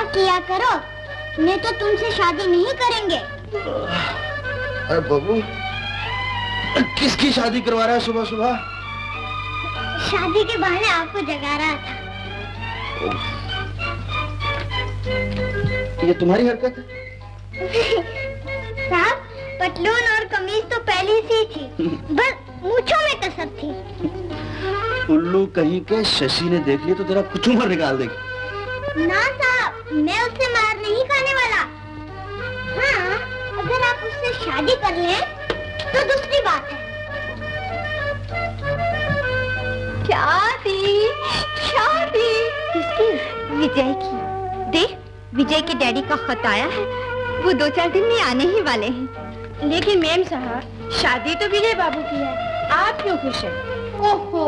किया करो, नहीं तो तुमसे शादी नहीं करेंगे। अरे बाबू, किसकी शादी करवा रहा है सुबह सुबह? शादी के बहाने आपको जगा रहा था। ये तुम्हारी हरकत है? साहब, पतलून और कमीज तो पहले से ही थी, बस मूंछों में कसर थी। उल्लू कहीं के, शशि ने देख लिया तो तेरा कुछ उम्र निकाल देगी। ना साहब, मैं उससे मार नहीं खाने वाला। हाँ, अगर आप उससे शादी कर लें तो दूसरी बात है। शादी? शादी किसकी? विजय की। देख, विजय के डैडी का खत आया है, वो 2-4 दिन में आने ही वाले हैं। लेकिन मैम साहब, शादी तो विजय बाबू की है, आप क्यों खुश हैं? ओहो,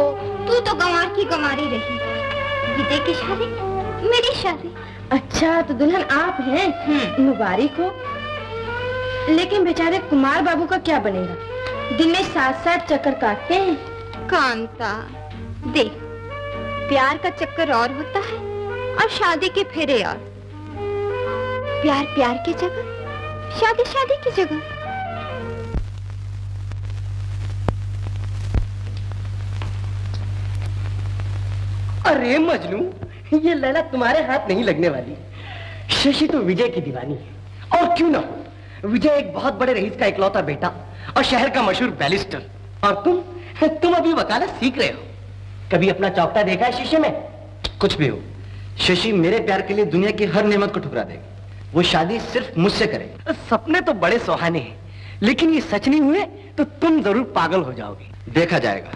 तू तो गंवार की गंवारी रही। विजय की शादी, मेरी शादी। अच्छा, तो दुल्हन आप हैं? मुबारक हो। लेकिन बेचारे कुमार बाबू का क्या बनेगा? दिन में 7-7 चक्कर काटते हैं। कांता, देख, प्यार का चक्कर और होता है और शादी के फेरे और। प्यार प्यार की जगह, शादी शादी की जगह। अरे मजनू, ये लैला तुम्हारे हाथ नहीं लगने वाली। शशि तो विजय की दीवानी है, और क्यों ना हो। विजय एक बहुत बड़े रईस का इकलौता बेटा और शहर का मशहूर बैरिस्टर, और तुम अभी वकालत सीख रहे हो। कभी अपना चौकटा देखा है शीशे में? कुछ भी हो, शशि मेरे प्यार के लिए दुनिया की हर नेमत को ठुकरा देगा। वो शादी सिर्फ मुझसे करेगा। सपने तो बड़े सुहाने हैं, लेकिन ये सच नहीं हुए तो तुम जरूर पागल हो जाओगे। देखा जाएगा।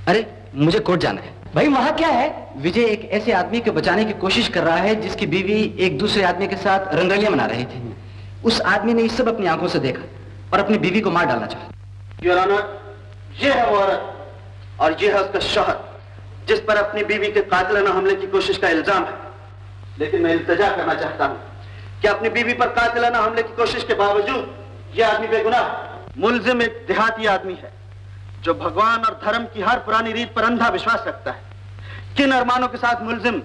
अरे मुझे कोर्ट जाना है। भाई वहां क्या है? विजय एक ऐसे आदमी को बचाने की कोशिश कर रहा है जिसकी बीवी एक दूसरे आदमी के साथ रंगरलियां मना रही थी। उस आदमी ने ये सब अपनी आंखों से देखा और अपनी बीवी को मार डालना चाहा। योर ऑनर, ये है वो औरत और ये है उसका शौहर जिस पर अपनी बीवी के कातिलाना हमले की कोशिश का इल्जाम है। लेकिन मैं इल्तिजा करना चाहता हूं कि अपनी बीवी पर कातिलाना हमले की कोशिश के बावजूद यह आदमी बेगुनाह। मुलजिम एक देहाती आदमी है जो भगवान और धर्म की हर पुरानी रीत पर अंधा विश्वास रखता है। किन अरमानों के साथ मुलजिम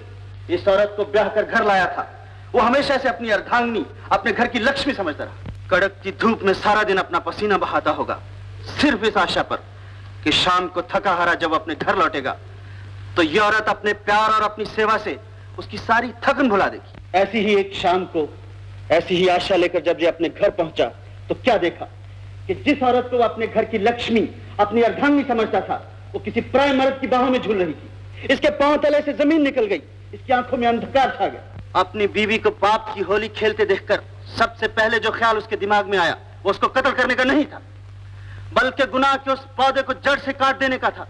इस औरत को ब्याह कर घर लाया था, वो हमेशा से अपनी अर्धांगिनी, अपने घर की लक्ष्मी समझता रहा। कड़कती धूप में सारा दिन अपना पसीना बहाता होगा, सिर्फ इस आशा पर कि शाम को थका हारा जब अपने घर लौटेगा तो यह औरत अपने प्यार और अपनी सेवा से उसकी सारी थकन भुला देगी। ऐसी ही एक शाम को, ऐसी ही आशा लेकर जब ये अपने घर पहुंचा तो क्या देखा कि जिस औरत को अपने घर की लक्ष्मी, अपनी अर्धांगिनी समझता था, वो किसी पराये मर्द की बाहों में झूल रही थी। इसके पांव तले से जमीन निकल गई, इसकी आंखों में अंधकार छा गया। अपनी बीवी को पाप की होली खेलते देखकर सबसे पहले जो ख्याल उसके दिमाग में आया वो उसको कत्ल करने का नहीं था, बल्कि गुनाह के उस पौधे को जड़ से काट देने का था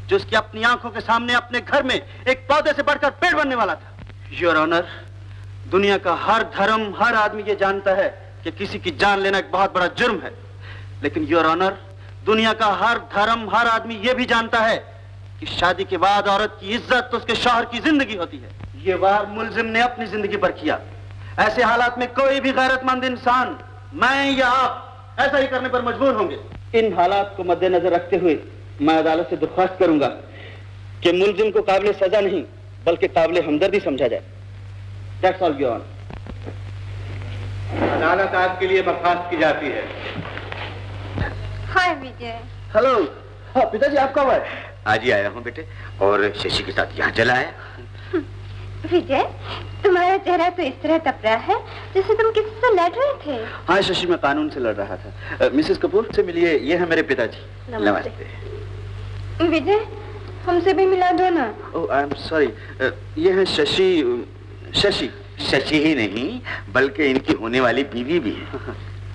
जो उसकी अपनी आंखों के सामने अपने घर में एक पौधे से बढ़कर पेड़ बनने वाला था। योर ऑनर, दुनिया का हर धर्म, हर आदमी ये जानता है कि किसी की जान लेना एक बहुत बड़ा जुर्म है, लेकिन योर ऑनर, दुनिया का हर धर्म, हर आदमी ये भी जानता है कि शादी के बाद औरत की इज्जत तो उसके शौहर की जिंदगी होती है। ये वार मुलजिम ने अपनी जिंदगी पर किया। ऐसे हालात में कोई भी गैरतमंद इंसान, मैं या आप, ऐसा ही करने पर मजबूर होंगे। इन हालात को मद्देनजर रखते हुए मैं अदालत से दरख्वास्त करूंगा कि मुलजिम को काबिल सजा नहीं बल्कि काबिल हमदर्दी समझा जाए। That's all, Your Honor. अदालत आपके लिए बर्खास्त की जाती है। हाय विजय। हेलो। हाँ पिताजी, आप कब आए? आज ही आया हूँ बेटे, और शशि के साथ यहाँ चला आया। विजय, तुम्हारा चेहरा तो इस तरह तप रहा है जैसे तुम किसी से लड़ रहे थे। हाँ शशि, मैं कानून से लड़ रहा था। मिसेस कपूर से मिलिए, ये है मेरे पिताजी। नमस्ते। विजय, हमसे भी मिला दो ना। ओह, आई एम सॉरी। ये है शशि। शशि शशि ही नहीं बल्कि इनकी होने वाली बीवी भी है।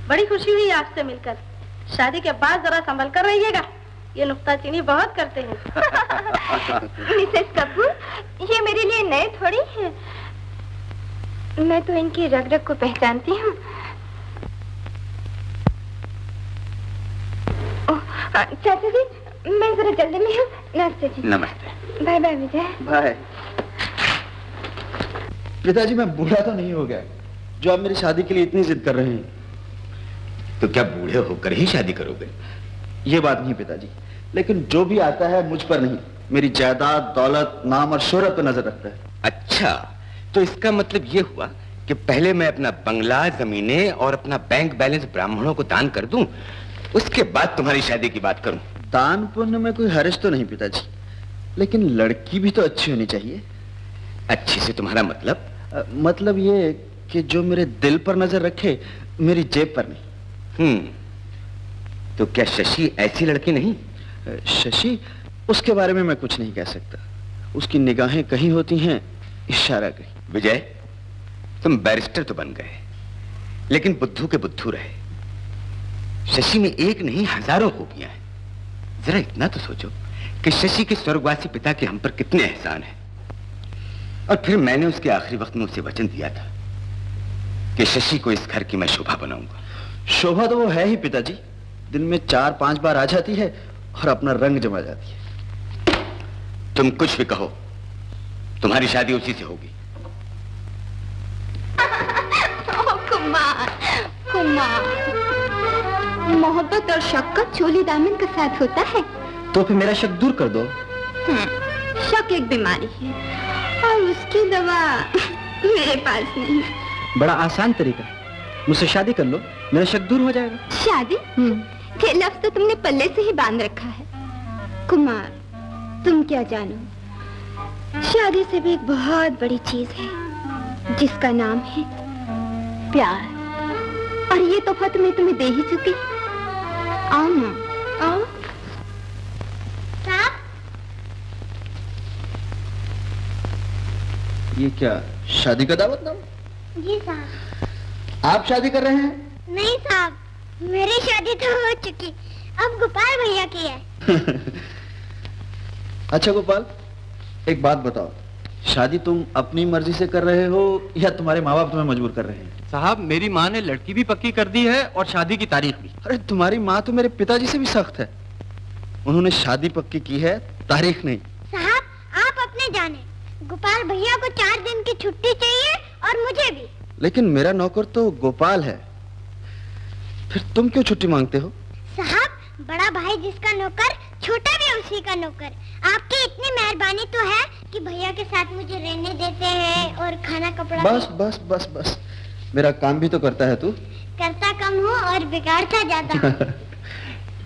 बड़ी खुशी हुई आपसे मिलकर। शादी के बाद जरा संभल कर रहिएगा, ये नुक्ताचीनी बहुत करते हैं। मिसेस कपूर, ये मेरे लिए नए थोड़ी है, मैं तो इनकी रग रग को पहचानती हूँ। चाचा जी, मैं जरा जल्दी में हूँ। नमस्ते जी। नमस्ते। बाय बाय विजय। बाय। पिताजी, मैं बूढ़ा तो नहीं हो गया जो आप मेरी शादी के लिए इतनी जिद कर रहे हैं? तो क्या बूढ़े होकर ही शादी करोगे? ये बात नहीं पिताजी, लेकिन जो भी आता है मुझ पर नहीं, मेरी जायदाद, दौलत, नाम और शोहरत पर नजर रखता है। अच्छा, तो इसका मतलब ये हुआ कि पहले मैं अपना बंगला, जमीनें और अपना बैंक बैलेंस ब्राह्मणों को दान कर दूं, उसके बाद तुम्हारी शादी की बात करूं। दान पुण्य में कोई हर्ज तो नहीं पिताजी, लेकिन लड़की भी तो अच्छी होनी चाहिए। अच्छी से तुम्हारा मतलब? मतलब ये कि जो मेरे दिल पर नजर रखे, मेरी जेब पर नहीं। तो क्या शशि ऐसी लड़की नहीं? शशि, उसके बारे में मैं कुछ नहीं कह सकता। उसकी निगाहें कहीं होती हैं, इशारा कहीं। विजय, तुम बैरिस्टर तो बन गए, लेकिन बुद्धू के बुद्धू रहे। शशि में एक नहीं हजारों खूबियां हैं। जरा इतना तो सोचो कि शशि के स्वर्गवासी पिता के हम पर कितने एहसान हैं। और फिर मैंने उसके आखिरी वक्त में उसे वचन दिया था कि शशि को इस घर की मैं शोभा बनाऊंगा। शोभा तो वो है ही पिताजी, दिन में 4-5 बार आ जाती है और अपना रंग जमा जाती है। तुम कुछ भी कहो, तुम्हारी शादी उसी से होगी। कुमार, कुमार, मोहब्बत और शक्कत चोली दामन के साथ होता है। तो फिर मेरा शक दूर कर दो। शक एक बीमारी है और उसकी दवा मेरे पास नहीं। बड़ा आसान तरीका है, मुझसे शादी कर लो, मेरा शक दूर हो जाएगा। शादी? ये लफ्ज़ तो तुमने पल्ले से ही बांध रखा है। कुमार, तुम क्या जानो, शादी से भी एक बहुत बड़ी चीज है जिसका नाम है प्यार। और ये तोहफा तो मैं तुम्हें दे ही चुकी। आओ ना, आओ। ये क्या शादी का दावतनामा? जी साहब। आप शादी कर रहे हैं? नहीं साहब, मेरी शादी तो हो चुकी, अब गोपाल भैया की है। अच्छा गोपाल, एक बात बताओ, शादी तुम अपनी मर्जी से कर रहे हो या तुम्हारे माँ बाप तुम्हें मजबूर कर रहे हैं? साहब, मेरी माँ ने लड़की भी पक्की कर दी है और शादी की तारीख भी। अरे तुम्हारी माँ तो मेरे पिताजी से भी सख्त है, उन्होंने शादी पक्की की है, तारीख नहीं। साहब, आप अपने जाने, गोपाल भैया को 4 दिन की छुट्टी चाहिए और मुझे भी। लेकिन मेरा नौकर तो गोपाल है, फिर तुम क्यों छुट्टी मांगते हो? साहब, बड़ा भाई जिसका नौकर, छोटा भी उसी का नौकर। आपकी इतनी मेहरबानी तो है कि भैया के साथ मुझे रहने देते हैं और खाना कपड़ा। बस बस बस बस, मेरा काम भी तो करता है तू। करता कम हूँ और बिगाड़ता ज्यादा हूँ।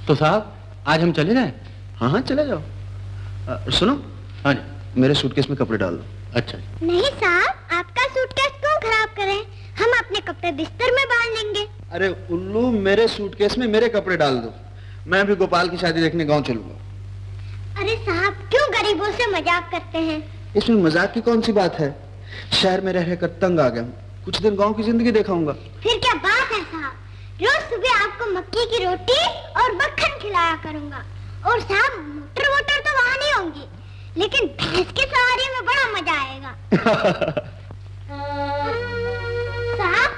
तो साहब, आज हम चले जाएं? हाँ हाँ, चले जाओ। सुनो, हाँ जी। मेरे सूटकेस में कपड़े डाल दो। अच्छा। नहीं साहब, आपका सूटकेस क्यों खराब करें, हम अपने कपड़े बिस्तर में बांध लेंगे। अरे उल्लू, मेरे सूटकेस में मेरे कपड़े डाल दो, मैं भी गोपाल की शादी देखने गांव चलूंगा। अरे साहब, क्यों गरीबों से मजाक करते हैं? इसमें मजाक की कौन सी बात है, शहर में रह रहकर तंग आ गया हूँ, कुछ दिन गांव की जिंदगी दिखाऊंगा। फिर क्या बात है साहब, रोज सुबह आपको मक्की की रोटी और मक्खन खिलाया करूंगा। और साहब, मोटर वोटर तो वहाँ नहीं होंगी, लेकिन भैंस की सवारी में बड़ा मजा आएगा। साहब।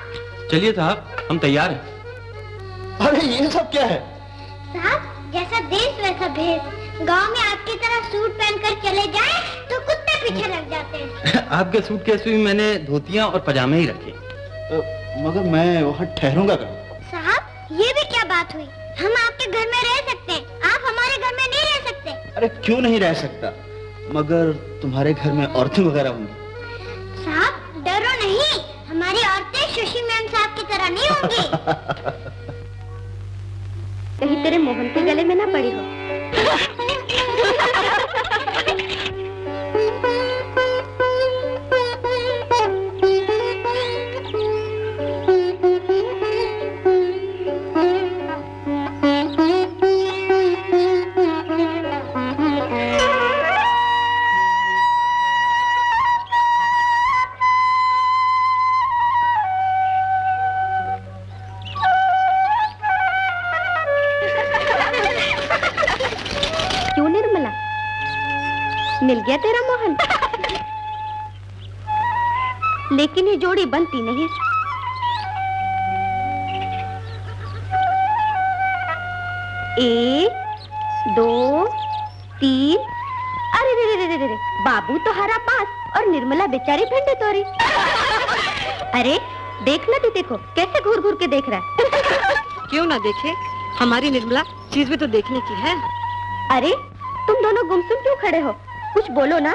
चलिए साहब, हम तैयार हैं। अरे ये सब क्या है? साहब, जैसा देश वैसा भेष। गांव में आपकी तरह सूट पहनकर चले जाएं तो कुत्ते पीछे लग जाते हैं। आपके सूटकेस में मैंने धोतियां और पजामे ही रखे। मगर मैं वहाँ ठहरूंगा कहाँ? साहब, ये भी क्या बात हुई, हम आपके घर में रह सकते हैं, आप हमारे घर में नहीं रह सकते। अरे क्यों नहीं रह सकता, मगर तुम्हारे घर में औरतें वगैरह होंगी। साहब, डरो नहीं, हमारी औरतें शशि मैम साहब की तरह नहीं होंगी। कहीं तेरे मोहन के गले में ना पड़ी हो। मिल गया तेरा मोहन। लेकिन ये जोड़ी बनती नहीं। एक, दो, तीन। अरे रे रे रे रे, बाबू तो हरा पास और निर्मला बेचारी भिंडी तोरी। अरे देखना, तू देखो कैसे घूर घूर के देख रहा है। क्यों ना देखे, हमारी निर्मला चीज भी तो देखने की है। अरे तुम दोनों गुमसुम क्यों खड़े हो, कुछ बोलो ना।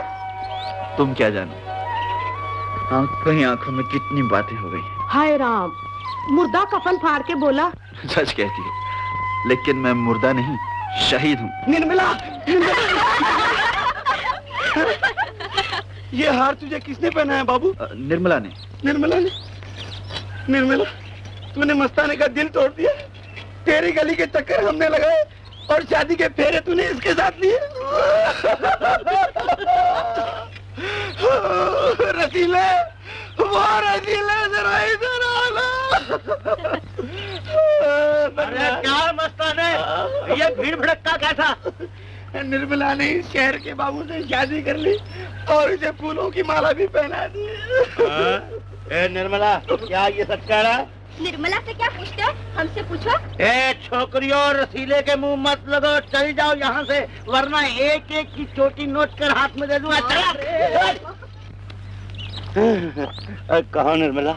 तुम क्या जानो, आंखों ही आंखों में कितनी बातें हो गई। हाय राम, मुर्दा कफन फाड़ के बोला। सच कहती हो, लेकिन मैं मुर्दा नहीं, शहीद हूँ। निर्मला, ये हार तुझे किसने पहना है बाबू? निर्मला ने। निर्मला ने? निर्मला, तूने मस्ताने का दिल तोड़ दिया। तेरी गली के चक्कर हमने लगाए और शादी के फेरे तूने इसके साथ लिए। रसीले, वो रसीले, जरा इधर आना। अरे क्या मस्ताने, ये भीड़ भड़का कैसा? निर्मला ने इस शहर के बाबू से शादी कर ली और इसे फूलों की माला भी पहना दी। ए निर्मला, क्या ये सच कह रहा है? निर्मला से क्या पूछते हो? हमसे पूछो। ए छोकरियों, रसीले के मुंह मत लगो, चली जाओ यहाँ से, वरना एक एक की चोटी नोच कर हाथ में दे दूंगा। कहो निर्मला,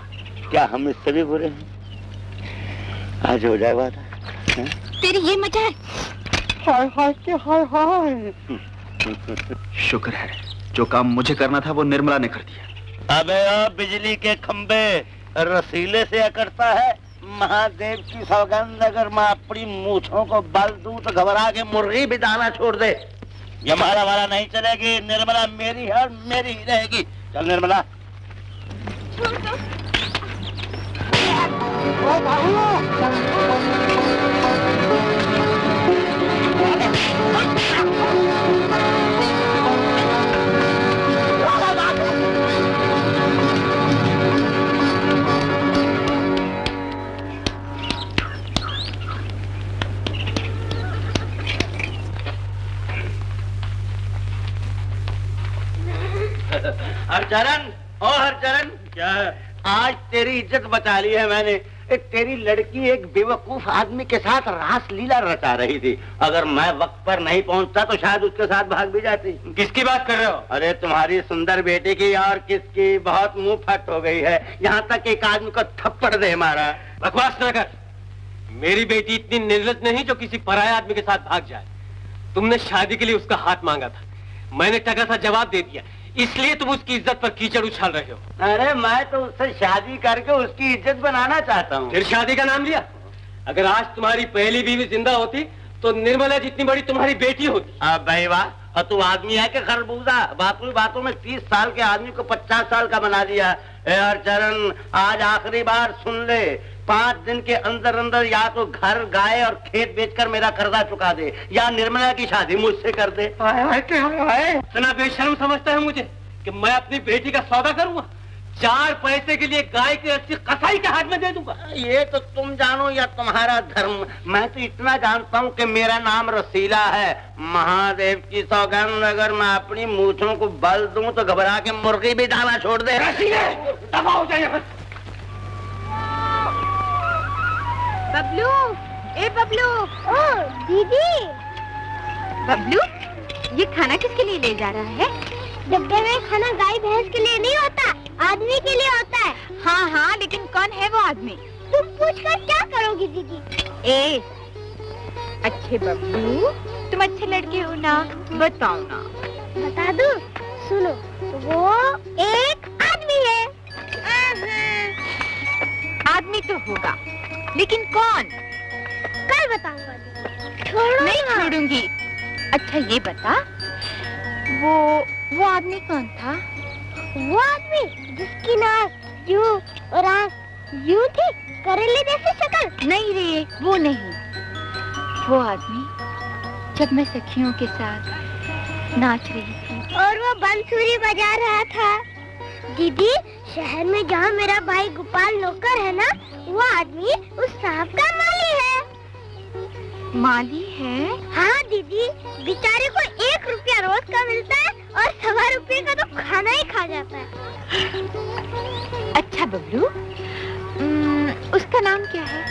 क्या हम इससे भी बुरे हैं? आज हो जाए बात। तेरी ये मजाक। हाय हाय के हाय हाय। शुक्र है, जो काम मुझे करना था वो निर्मला ने कर दिया। अबे ओ बिजली के खंबे, रसीले से अकड़ता है। महादेव की सौगंध, अगर मैं अपनी मूछों को बल दूं तो घबरा के मुर्गी भी दाना छोड़ दे। ये मारा वाला नहीं चलेगी। निर्मला मेरी है और मेरी ही रहेगी। चल निर्मला। हरचरण, ओ हरचरण, क्या आज तेरी इज्जत बचा ली है मैंने। तेरी लड़की एक बेवकूफ आदमी के साथ रास लीला रचा रही थी। अगर मैं वक्त पर नहीं पहुंचता तो शायद उसके साथ भाग भी जाती। किसकी बात कर रहे हो? अरे तुम्हारी सुंदर बेटी की। और किसकी? बहुत मुंह फट हो गई है, यहाँ तक एक आदमी को थप्पड़ दे मारा। बकवास न कर। मेरी बेटी इतनी निर्लज्ज नहीं जो किसी पराये आदमी के साथ भाग जाए। तुमने शादी के लिए उसका हाथ मांगा था, मैंने टका सा जवाब दे दिया, इसलिए तुम उसकी इज्जत पर कीचड़ उछाल रहे हो। अरे मैं तो उससे शादी करके उसकी इज्जत बनाना चाहता हूँ। फिर शादी का नाम लिया? अगर आज तुम्हारी पहली बीवी जिंदा होती तो निर्मला जितनी बड़ी तुम्हारी बेटी होती। अब भाई वाह, और तू आदमी है कि खरबूजा? बातों में 30 साल के आदमी को 50 साल का बना दिया। हरचरण, आज आखिरी बार सुन ले, 5 दिन के अंदर अंदर या तो घर, गाय और खेत बेचकर मेरा कर्जा चुका दे, या निर्मला की शादी मुझसे कर दे। इतना बेशर्म समझता है मुझे कि मैं अपनी बेटी का सौदा करूंगा? 4 पैसे के लिए गाय की रस्सी कसाई के हाथ में दे दूंगा? ये तो तुम जानो या तुम्हारा धर्म। मैं तो इतना जानता हूँ कि मेरा नाम रसीला है। महादेव की सौगंध, अगर मैं अपनी मूछों को बल दूं तो घबरा के मुर्गी भी दाना छोड़ दे। दबाओ जाइए। बबलू, ए बबलू। ओ दीदी, बबलू, ये खाना किसके लिए ले जा रहा है? डब्बे में खाना गाय भैंस के लिए नहीं होता, आदमी के लिए होता है। हाँ हाँ, लेकिन कौन है वो आदमी? तुम पूछकर क्या करोगी दीदी? ए, अच्छे बबलू, तुम अच्छे लड़के हो ना, बताओ ना। बता दूं? सुनो, वो एक आदमी है। आदमी तो होगा, लेकिन कौन? कल बताऊंगा दीदी। छोड़ो नहीं ना। छोड़ूंगी। अच्छा ये बता, वो आदमी कौन था? वो आदमी जिसकी नाक यूं और आँख यूं थी, करेले जैसी शक्ल। नहीं रे, वो नहीं। वो आदमी जब मैं सखियों के साथ नाच रही थी और वो बंसुरी बजा रहा था। दीदी, शहर में जहाँ मेरा भाई गोपाल नौकर है ना, वो आदमी उस साहब का माली है। माली है? हाँ दीदी, बेचारे को 1 रुपया रोज का मिलता है और 1.25 रुपये का तो खाना ही खा जाता है। अच्छा बबलू, उसका नाम क्या है?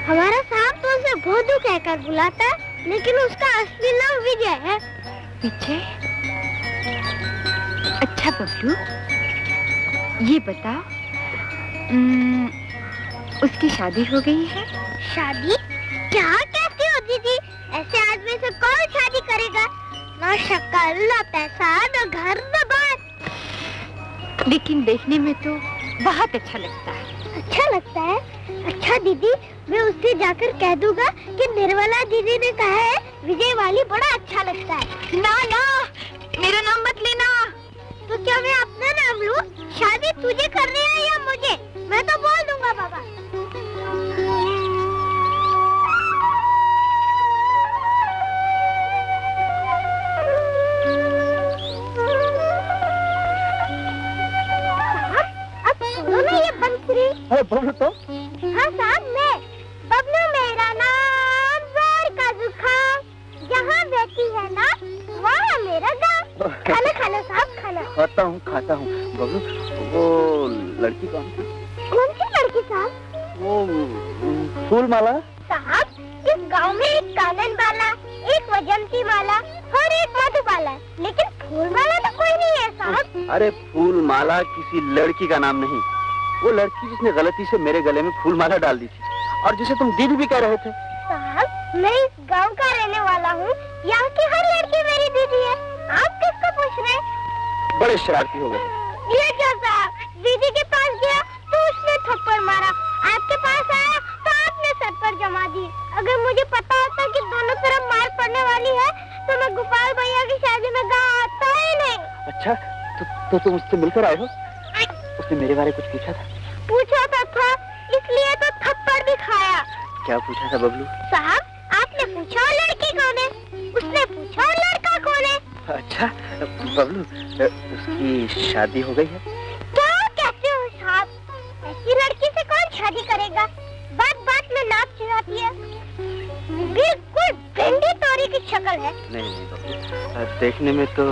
हमारा साहब तो उसे भोदू कहकर बुलाता है, लेकिन उसका असली नाम विजय है। विजय? अच्छा बबलू, ये बता, उसकी शादी हो गई है? शादी? क्या कहती हो दीदी? ऐसे आदमी से कौन शादी करेगा? ना शक्ल, ना पैसा, ना घर, ना बात। लेकिन देखने में तो बहुत अच्छा लगता है। अच्छा लगता है? अच्छा दीदी, मैं उससे जाकर कह दूंगा कि निर्मला दीदी ने कहा है विजय वाली बड़ा अच्छा लगता है। ना ना, मेरा नाम मत लेना। तो क्या मैं अपना नाम लूं? शादी तुझे करनी है या मुझे? मैं तो बोल दूंगा बाबा। बबलू तो? हाँ साहब, मैं बबलू मेरा नाम, जोर का जुकाम, जहाँ बैठी है ना वहाँ मेरा गाँव। खाना खाना साहब, खाना। खाता हूँ। बबलू, वो लड़की कौन थी? कौन सी लड़की साहब? वो फूलमाला। साहब, इस गांव में एक कानन बाला, एक वजंती माला और एक मधुबाला, लेकिन फूलमाला तो कोई नहीं है साहब। अरे फूलमाला किसी लड़की का नाम नहीं, वो लड़की जिसने गलती से मेरे गले में फूलमाला डाल दी थी और जिसे तुम दीदी भी कह रहे थे। साहब, मैं इस गांव का रहने वाला हूँ, यहाँ की हर लड़की मेरी दीदी है। आप किसको पूछ रहे हैं? बड़े शरारती हो गए। ये क्या साहब, दीदी के पास गया तो उसने थप्पड़ मारा, आपके पास आया तो आपने सर पर जमा दी। अगर मुझे पता होता कि दोनों तरफ मार पड़ने वाली है तो मैं गोपाल भैया की शादी में गाँव आता ही नहीं। अच्छा, तो तुम उससे मिलकर आए हो? उसने मेरे बारे कुछ पूछा था? पूछा तो था, इसलिए तो थप्पड़ भी खाया। क्या पूछा था बबलू? साहब, आपने पूछा और लड़की कौन है, उसने पूछा और लड़का कौन है। अच्छा बबलू, उसकी शादी हो गई है? क्या कहते हो साहब, ऐसी लड़की से कौन शादी करेगा? बात बात में नाक चिढ़ाती है, बिल्कुल भिंडी तोरी की शक्ल है। नहीं बबलू, देखने में तो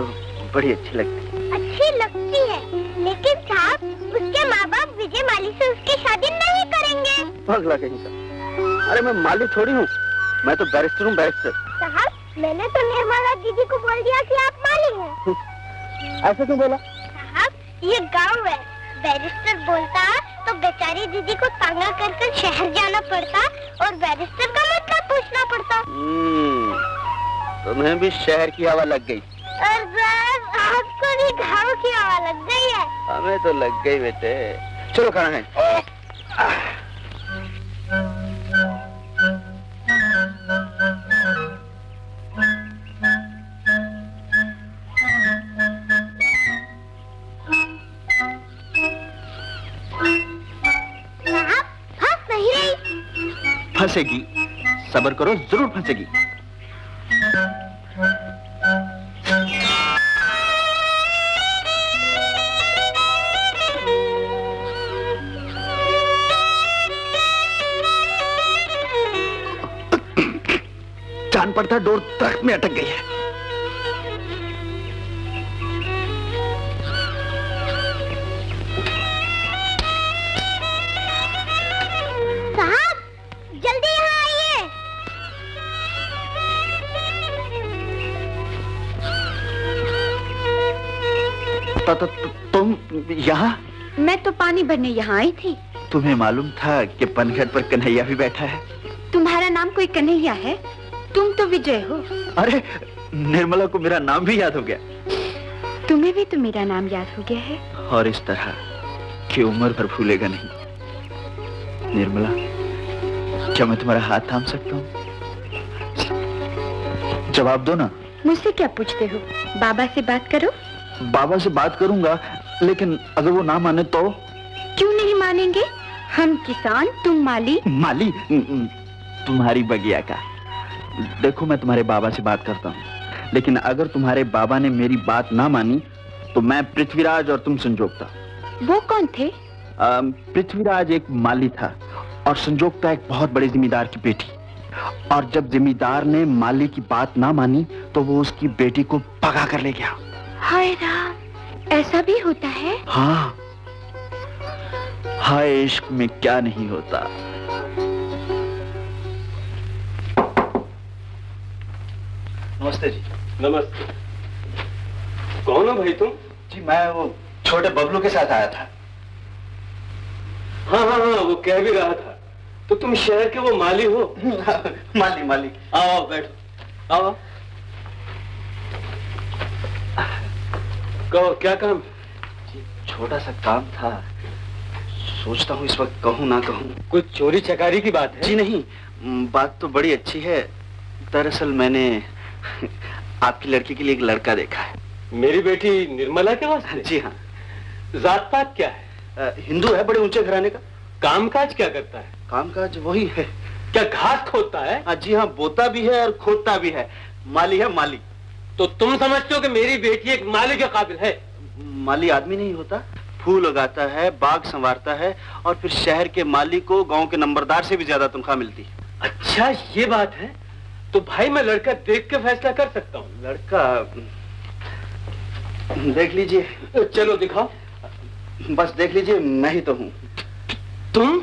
बड़ी अच्छी लगती है। अच्छी लगती है, लेकिन साहब उसके माँ बाप विजय माली से उसकी शादी नहीं करेंगे। पगला कहीं का। अरे मैं माली थोड़ी हूँ, मैं तो बैरिस्टर हूँ, बैरिस्टर। साहब, मैंने तो निर्मला दीदी को बोल दिया कि आप माली हैं। ऐसा क्यों बोला? साहब, ये गांव है, बैरिस्टर बोलता तो बेचारी दीदी को तांगा कर शहर जाना पड़ता और बैरिस्टर का मतलब पूछना पड़ता। तुम्हें भी शहर की हवा लग गई। और साहब, आपको भी गाँव की हवा लग गई है। हमें तो लग गई बेटे। चलो खाना है। साहब, फंस नहीं रही। फंसेगी, सब्र करो, जरूर फंसेगी। जान पड़ता डोर दरख्त में अटक गई है। साहब, जल्दी यहाँ आइए। तुम यहाँ? मैं तो पानी भरने यहाँ आई थी। तुम्हें मालूम था कि पनघट पर कन्हैया भी बैठा है? तुम्हारा नाम कोई कन्हैया है? तुम तो विजय हो। अरे निर्मला को मेरा नाम भी याद हो गया। तुम्हें भी तो मेरा नाम याद हो गया है। और इस तरह कि उम्र भर भूलेगा नहीं। निर्मला, क्या मैं तुम्हारा हाथ थाम सकता हूँ? जवाब दो ना। मुझसे क्या पूछते हो? बाबा से बात करो। बाबा से बात करूंगा, लेकिन अगर वो ना माने तो? क्यों नहीं मानेंगे? हम किसान, तुम माली। माली? तुम्हारी बगिया का। देखो, मैं तुम्हारे बाबा से बात करता हूँ, लेकिन अगर तुम्हारे बाबा ने मेरी बात ना मानी तो मैं पृथ्वीराज और तुम संजोगता। वो कौन थे? पृथ्वीराज एक माली था और संजोगता एक बहुत बड़े जिम्मेदार की बेटी। और जब जिम्मेदार ने माली की बात ना मानी तो वो उसकी बेटी को भगा कर ले गया। हाय राम, ऐसा भी होता है? हाँ, हाय इश्क में क्या नहीं होता। नमस्ते जी। नमस्ते। कौन हो भाई तुम? जी मैं वो छोटे बबलू के साथ आया था। हाँ हाँ हाँ, वो कह भी रहा था। तो तुम शहर के वो माली हो? माली माली। आओ बैठो। आओ। कहो क्या काम? छोटा सा काम था, सोचता हूँ इस वक्त कहूँ ना कहूँ। कुछ चोरी चकारी की बात है? जी नहीं, बात तो बड़ी अच्छी है। दरअसल मैंने आपकी लड़की के लिए एक लड़का देखा है। मेरी बेटी निर्मला के वास्ते? जी हाँ। जात पात क्या है? हिंदू है, बड़े ऊंचे घराने का। कामकाज क्या करता है? कामकाज वही है। क्या घास खोदता है? जी हाँ, बोता भी है और खोदता भी है। माली है, माली। तो तुम समझते हो कि मेरी बेटी एक माली के काबिल है? माली आदमी नहीं होता, फूल उगाता है, बाग संवारता है, और फिर शहर के माली को गांव के नंबरदार से भी ज्यादा तनख्वाह मिलती है। अच्छा, ये बात है। तो भाई मैं लड़का देख के फैसला कर सकता हूँ। लड़का देख लीजिए। चलो दिखाओ। बस देख लीजिए, मैं ही तो हूँ। तुम?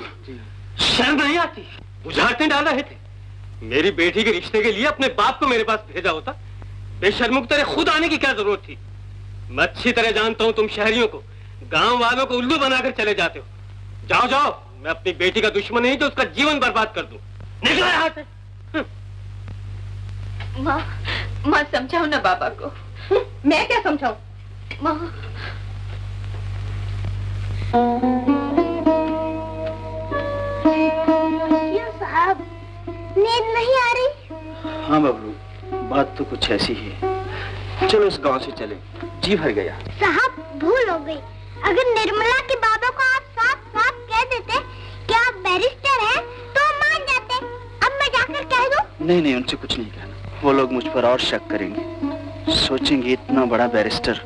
शर्म नहीं आती? बुझारते डाल रहे थे। मेरी बेटी के रिश्ते के लिए अपने बाप को मेरे पास भेजा होता। बेशर्मों की तरह खुद आने की क्या जरूरत थी? मैं अच्छी तरह जानता हूँ तुम शहरियों को, गांव वालों को उल्लू बनाकर चले जाते हो। जाओ जाओ, मैं अपनी बेटी का दुश्मन नहीं तो उसका जीवन बर्बाद कर दूं। निकलो यहाँ से। माँ समझाओ ना बाबा को। मैं क्या समझाऊं? माँ क्यों साहब, नींद नहीं आ रही? हाँ बबलू, बात तो कुछ ऐसी है। चलो इस गांव से चले, जी भर गया। साहब भूल हो गई, अगर निर्मला के बाबा को आप साफ साफ कह देते कि आप बैरिस्टर हैं तो मान जाते। अब मैं जाकर कह दूं? नहीं नहीं, उनसे कुछ नहीं कहना। वो लोग मुझ पर और शक करेंगे, सोचेंगे इतना बड़ा बैरिस्टर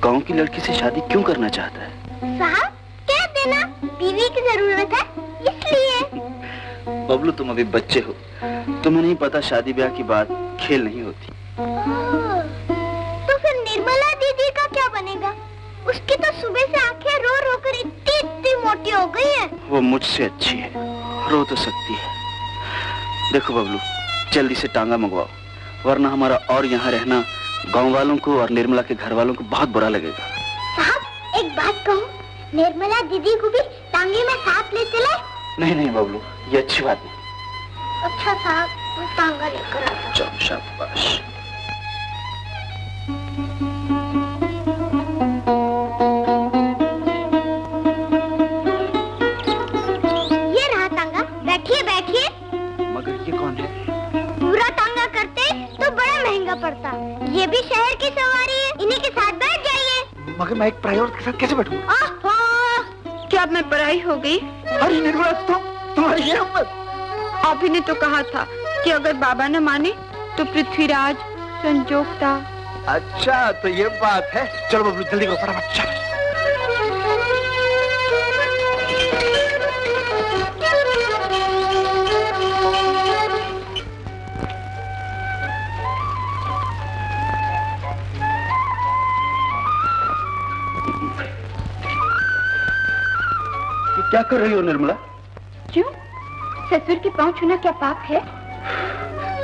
गांव की लड़की से शादी क्यों करना चाहता है। साहब कह देना, बीवी की जरूरत है इसलिए। बबलू तुम अभी बच्चे हो, तुम्हें नहीं पता शादी ब्याह की बात खेल नहीं होती। तो फिर निर्मला दीदी का क्या बनेगा? उसकी तो सुबह से आंखें रो रो कर इतनी इतनी मोटी हो गई है। वो मुझसे अच्छी है, रो तो सकती है। देखो बबलू, जल्दी से टांगा मंगवाओ, वरना हमारा और यहाँ रहना गांव वालों को और निर्मला के घर वालों को बहुत बुरा लगेगा। साहब एक बात कहूँ, निर्मला दीदी को भी टांगे में साथ ले चले? नहीं नहीं बबलू, ये अच्छी बात नहीं। अच्छा साहब, मैं टांगा लेकर आता हूँ। चलो शाबाश। ये रहा टांगा, बैठिए बैठिए। मगर ये कौन है? पूरा टांगा करते तो बड़ा महंगा पड़ता। ये भी शहर की सवारी है, इन्हीं के साथ बैठ जाइए। मगर मैं एक पराई औरत के साथ कैसे बैठूं? क्या अब मैं पराई हो गई? अरे निर्मला, तुम्हारी ये हिम्मत! आप ही ने तो कहा था कि अगर बाबा न माने तो पृथ्वीराज संजोगता। अच्छा तो ये बात है। चलो बबलू जल्दी करो, फटाफट चलो। क्या कर रही हो निर्मला? क्यों? ससुर के पांव छूना क्या पाप है?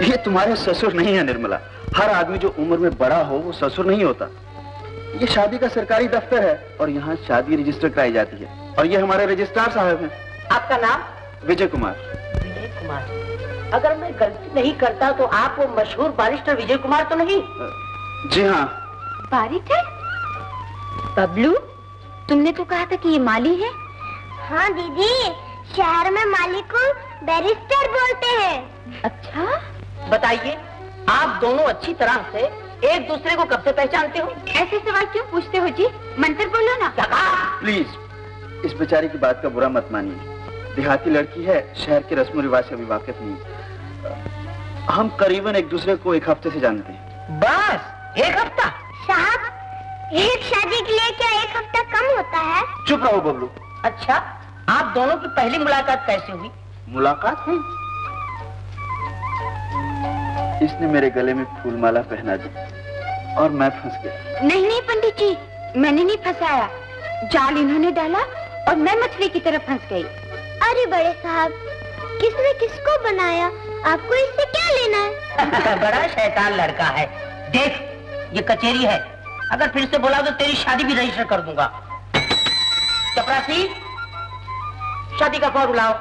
ये तुम्हारे ससुर नहीं है निर्मला। हर आदमी जो उम्र में बड़ा हो वो ससुर नहीं होता। ये शादी का सरकारी दफ्तर है और यहाँ शादी रजिस्टर कराई जाती है, और ये हमारे रजिस्ट्रार साहब हैं। आपका नाम? विजय कुमार। विजय कुमार। अगर मैं गलती नहीं करता तो आप वो मशहूर बारिस्टर विजय कुमार तो नहीं? जी हाँ। बारिस्टर? बबलू, तुमने तो कहा था कि ये माली है। हाँ दीदी, शहर में माली को बैरिस्टर बोलते हैं। अच्छा बताइए, आप दोनों अच्छी तरह से एक दूसरे को कब से पहचानते हो? ऐसे सवाल क्यों पूछते हो जी? मंत्र बोलो ना। प्लीज इस बेचारी की बात का बुरा मत मानिए। देहाती लड़की है, शहर के रस्म रिवाज से अभी वाकिफ नहीं। हम करीबन एक दूसरे को एक हफ्ते से जानते हैं। बस एक हफ्ता? साहब एक शादी के लिए क्या एक हफ्ता कम होता है? चुप रहो बबलू। अच्छा, आप दोनों की पहली मुलाकात कैसे हुई? मुलाकात? इसने मेरे गले में फूलमाला पहना दी और मैं फंस गया। नहीं नहीं पंडित जी, मैंने नहीं फंसाया। जाल इन्होंने डाला और मैं मछली की तरफ फंस गई। अरे बड़े साहब, किसने किसको बनाया? आपको इससे क्या लेना है? बड़ा शैतान लड़का है। देख, ये कचेरी है, अगर फिर से बोला तो तेरी शादी भी रजिस्टर कर दूंगा। चपरासी, शादी का फॉर्म लाओ।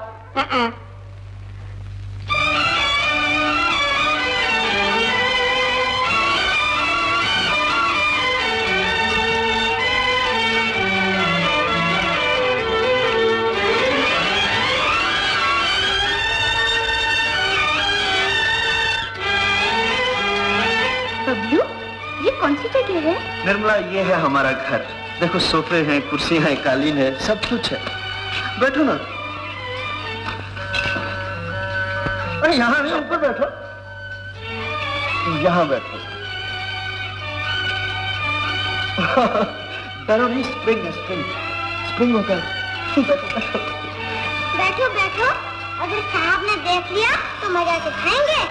निर्मला, ये है हमारा घर। देखो सोफे हैं, कुर्सियां हैं, कालीन है, सब कुछ है। बैठो ना। अरे यहाँ नहीं, ऊपर बैठो। यहाँ बैठो। डरो नहीं, स्प्रिंग है, स्प्रिंग। स्प्रिंग होगा। बैठो बैठो, अगर साहब ने देख लिया तो मजा से खाएंगे।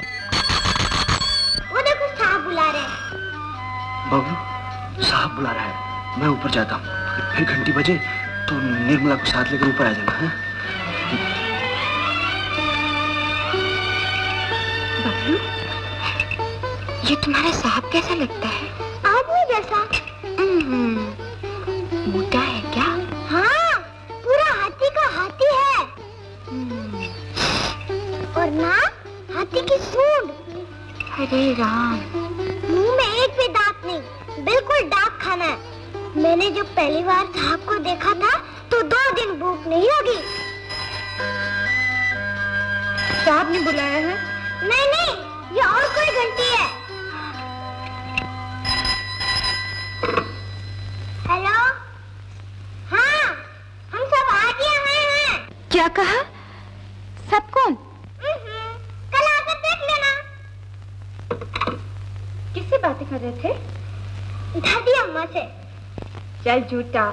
वो देखो साहब बुला रहे हैं। बाबू, साहब बुला रहा है, मैं ऊपर जाता हूँ। फिर घंटी बजे तो निर्मला को साथ लेकर ऊपर आ जाना है। बबलू, ये तुम्हारा साहब कैसा लगता है? आदमी जैसा। मोटा है क्या? हाँ, पूरा हाथी का हाथी है। और ना हाथी की सूंड। अरे राम, मुंह में एक भी दांत नहीं, बिल्कुल डाक खाना है। मैंने जब पहली बार साहब को देखा था तो 2 दिन भूख नहीं होगी। साहब ने बुलाया है? नहीं नहीं, ये और कोई घंटी है। हेलो, हाँ, हम सब आ गए हैं। क्या कहा? सब कौन? कल आकर देख लेना। किससे बातें कर रहे थे? दादी अम्मा से। चल झूठा,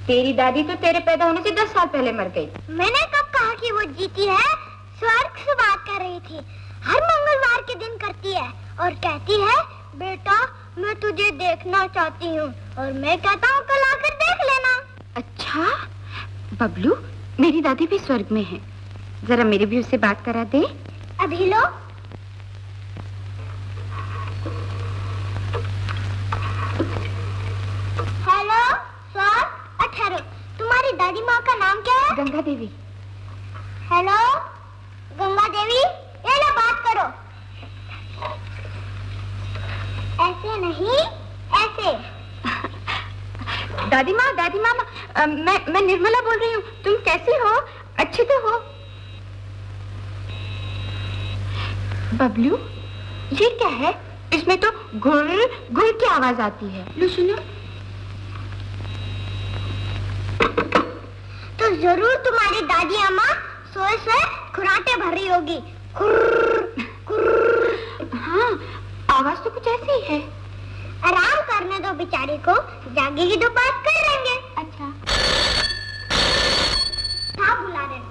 तेरी दादी तो तेरे पैदा होने से 10 साल पहले मर गई। मैंने कब कहा कि वो जीती है? स्वर्ग से बात कर रही थी। हर मंगलवार के दिन करती है और कहती है, बेटा मैं तुझे देखना चाहती हूँ। और मैं कहता हूँ कल आकर देख लेना। अच्छा बबलू, मेरी दादी भी स्वर्ग में है, जरा मेरी भी उससे बात करा दे। अभी लो। Hello sir, 18। तुम्हारी दादी माँ का नाम क्या है? गंगा देवी। हेलो गंगा देवी, ये लो बात करो। ऐसे नहीं, ऐसे। दादी माँ, मैं निर्मला बोल रही हूँ। तुम कैसी हो? अच्छी तो हो? बबलू, ये क्या है? इसमें तो घुर घुर की आवाज आती है। लो सुनो। तो जरूर तुम्हारी दादी अम्मा सोए सोए खुराटे भर रही होगी। खुर्र, खुर्र। हाँ, आवाज तो कुछ ऐसी ही है। आराम करने दो बेचारी को, जागेगी तो बात कर लेंगे। अच्छा। साहब बुला रहे हैं।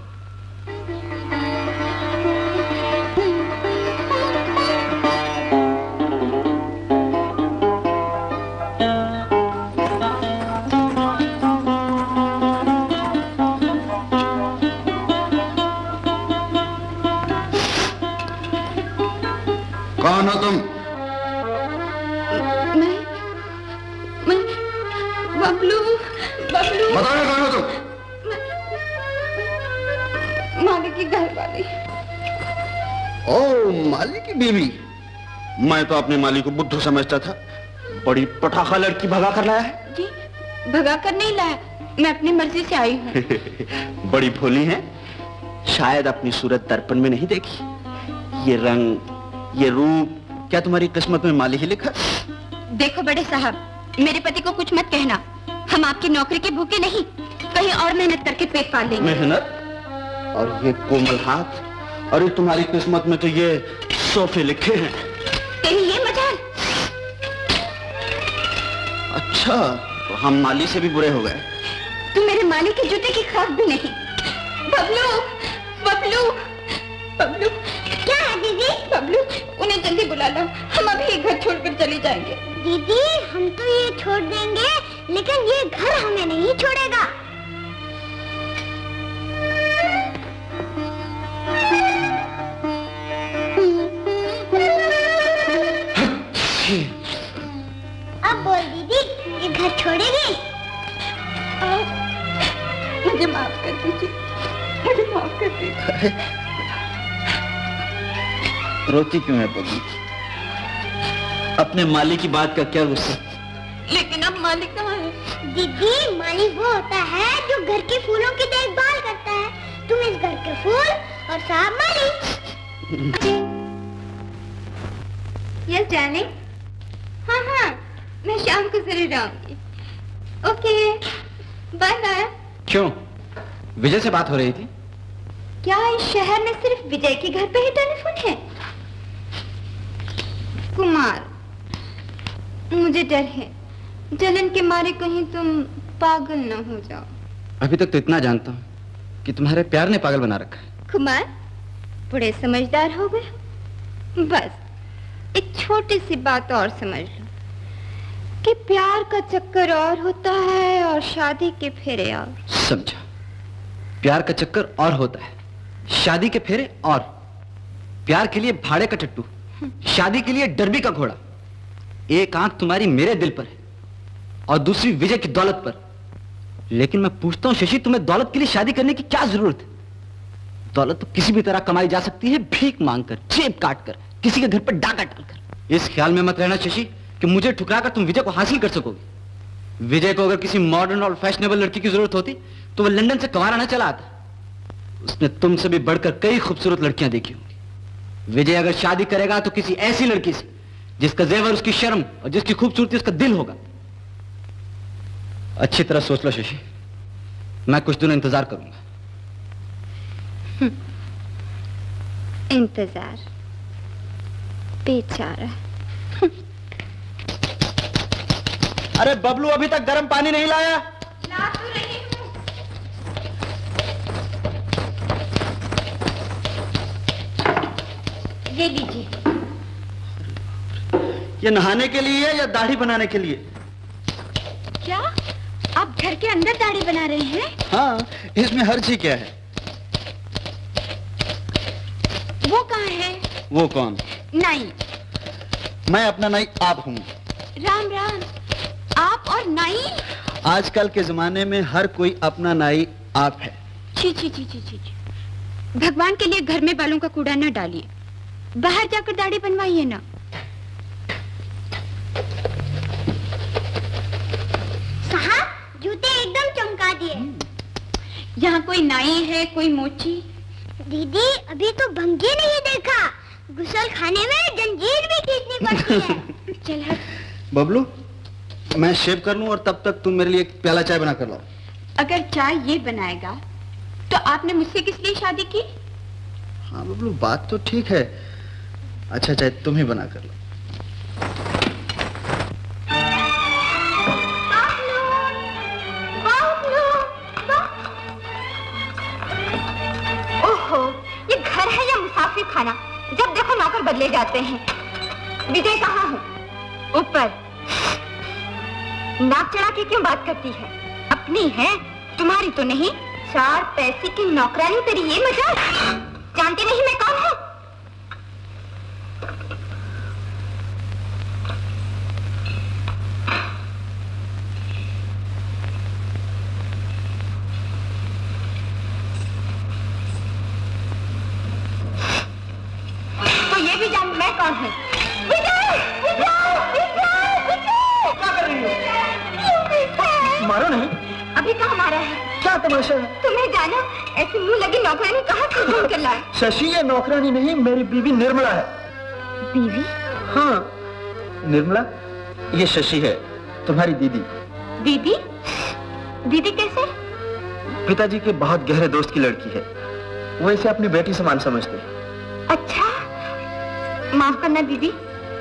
कौन हो तुम? मैं बबलू, बबलू। बताओ कौन हो तुम? मालिक की घर वाली। ओ, मालिक की बीवी। मैं तो अपने मालिक को बुद्धू समझता था। बड़ी पटाखा लड़की भगा कर लाया है। जी, भगा कर नहीं लाया, मैं अपनी मर्जी से आई हूँ। बड़ी भोली है, शायद अपनी सूरत दर्पण में नहीं देखी। ये रंग, ये रूप, क्या तुम्हारी किस्मत में माली ही लिखा? देखो बड़े साहब, मेरे पति को कुछ मत कहना। हम आपकी नौकरी के भूखे नहीं, कहीं और मेहनत करके पेट पाल लेंगे। मेहनत? और ये कोमल हाथ, और ये तुम्हारी किस्मत में तो ये सोफे लिखे हैं। कहीं ये मजाल? अच्छा, तो हम माली से भी बुरे हो गए। तुम मेरे मालिक के जूते की खाक भी नहीं। बबलू, बबलू, बबलू। क्या है दीदी? बबलू, उन्हें जल्दी बुला लो, हम अभी ये घर छोड़कर चले जाएंगे। दीदी हम तो ये छोड़ देंगे, लेकिन ये घर हमें नहीं छोड़ेगा। अब बोल दीदी, ये घर छोड़ेगी? मुझे माफ कर दीजिए, मुझे माफ कर दीजिए। रोती क्यों है पगली? अपने मालिक की बात का क्या गुस्सा? लेकिन अब मालिक कहाँ है? दीदी मालिक वो होता है जो घर के फूलों की देखभाल करता है। तुम इस घर के फूल और साहब मालिक। Yes darling. हाँ हाँ, मैं शाम को जरूर आऊंगी। Okay, bye bye. क्यों, विजय से बात हो रही थी? क्या इस शहर में सिर्फ विजय के घर पे ही टेलीफोन है? कुमार, मुझे डर है, जलन के मारे कहीं तुम पागल न हो जाओ। अभी तक तो इतना जानता हूँ कि तुम्हारे प्यार ने पागल बना रखा है। कुमार, बड़े समझदार हो गए। बस एक छोटी सी बात और समझ लो कि प्यार का चक्कर और होता है और शादी के फेरे और। समझा, प्यार का चक्कर और होता है, शादी के फेरे और। प्यार के लिए भाड़े का टट्टू, शादी के लिए डरबी का घोड़ा। एक आंख तुम्हारी मेरे दिल पर है और दूसरी विजय की दौलत पर। लेकिन मैं पूछता हूं शशि, तुम्हें दौलत के लिए शादी करने की क्या जरूरत है? दौलत तो किसी भी तरह कमाई जा सकती है, भीख मांगकर, जेब काटकर, किसी के घर पर डाका डालकर। इस ख्याल में मत रहना शशि कि मुझे ठुकराकर तुम विजय को हासिल कर सकोगे। विजय को अगर किसी मॉडर्न और फैशनेबल लड़की की जरूरत होती तो वह लंदन से कवारा न चला आता। उसने तुमसे भी बढ़कर कई खूबसूरत लड़कियां देखी होंगी। विजय अगर शादी करेगा तो किसी ऐसी लड़की से जिसका जेवर उसकी शर्म और जिसकी खूबसूरती उसका दिल होगा। अच्छी तरह सोच लो शशि, मैं कुछ दिनों इंतजार करूंगा। इंतजार, बेचारा। अरे बबलू, अभी तक गर्म पानी नहीं लाया? ला तो रही हूं। ये लीजिए। ये नहाने के लिए या दाढ़ी बनाने के लिए? क्या आप घर के अंदर दाढ़ी बना रहे हैं? हाँ, इसमें हर्ज ही क्या है? वो कहाँ है? वो कौन? नाई। मैं अपना नाई आप हूँ। राम राम, आप और नाई? आजकल के जमाने में हर कोई अपना नाई आप है। छी छी छी छी छी छी। भगवान के लिए घर में बालों का कूड़ा न डालिए, बाहर जाकर दाढ़ी बनवाइए ना। साहब, जूते एकदम चमका दिए। यहाँ कोई नाई है, कोई मोची? दीदी, अभी तो भंगी नहीं देखा। गुसल खाने में जंजीर भी खींचनी पड़ती है। चल हट। बबलू, मैं शेव कर लूं और तब तक तुम मेरे लिए एक प्याला चाय बना कर लाओ। अगर चाय ये बनाएगा तो आपने मुझसे किस लिए शादी की? हाँ बबलू, बात तो ठीक है। अच्छा चाय तुम ही बना कर लो। ओहो, ये घर है या मुसाफिर खाना? जब देखो नौकर बदले जाते हैं। विजय कहाँ है? ऊपर। नाक चढ़ा के क्यों बात करती है? अपनी है, तुम्हारी तो नहीं। 4 पैसे की नौकरानी तेरी ये मजाक? जानती नहीं मैं कौन हूँ? तो ये भी जान मैं कौन हूँ? विजय! विजय! विजय! विजय! क्या कर रही हो? मारो नहीं। अभी कहाँ मारा है? क्या तमाशा है? तुम्हें जानो, ऐसी मुंह लगी नौकरानी कहाँ से ढूंढ कर लाए? शशि, ये नौकरानी नहीं, मेरी बीवी निर्मला है। बीवी? हाँ निर्मला, ये शशि है, तुम्हारी दीदी। दीदी? दीदी कैसे? पिताजी के बहुत गहरे दोस्त की लड़की है। वो इसे अपनी बेटी समान समझते हैं। अच्छा, माफ करना दीदी,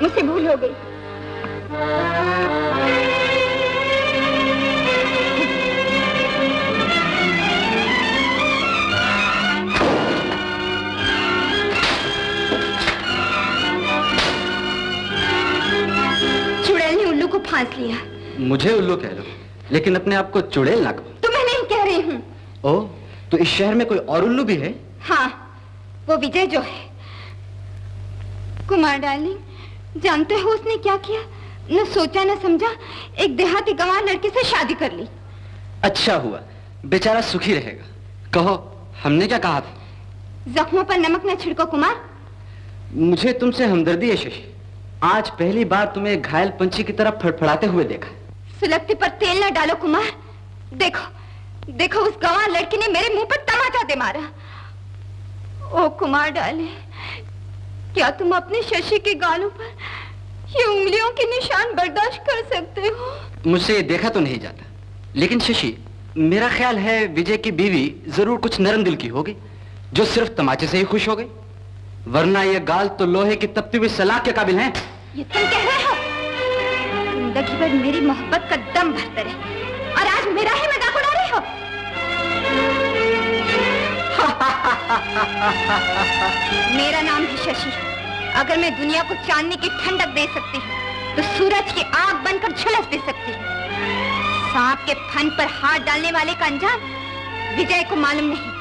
मुझसे भूल हो गई। चुड़ैल ने उल्लू को फांस लिया। मुझे उल्लू कह लो, लेकिन अपने आप को चुड़ैल ना कहो। तो मैं नहीं कह रही हूँ। ओ, तो इस शहर में कोई और उल्लू भी है? हाँ, वो विजय जो है। कुमार डार्लिंग, जानते हो उसने क्या किया? न सोचा न समझा, एक देहाती गंवार लड़के से शादी कर ली। अच्छा हुआ, बेचारा सुखी रहेगा। कहो, हमने क्या कहा था? जख्मों पर नमक न छिड़को कुमार। मुझे तुमसे हमदर्दी है शशि। आज पहली बार तुम्हें घायल पंछी की तरह फड़फड़ाते हुए देखा। सुलगते पर तेल न डालो कुमार। देखो, देखो उस गंवार लड़की ने मेरे मुंह पर तमाचा दे मारा। ओ कुमार डाले, क्या तुम अपने शशि के गालों पर ये उंगलियों के निशान बर्दाश्त कर सकते हो? मुझसे ये देखा तो नहीं जाता, लेकिन शशि, मेरा ख्याल है विजय की बीवी जरूर कुछ नरम दिल की होगी, जो सिर्फ तमाचे से ही खुश हो गई, वरना ये गाल तो लोहे की तपती हुई सलाख के काबिल हैं। ये तुम कह रहे हो? जिंदगी भर मेरी मोहब्बत का दम भरते रहे और आज मेरा ही मजाक उड़ा रहे हो? मेरा नाम है शशि। अगर मैं दुनिया को चांदनी की ठंडक दे सकती हूँ तो सूरज की आग बनकर झुलस दे सकती हूँ। सांप के फन पर हाथ डालने वाले का अंजाम विजय को मालूम नहीं।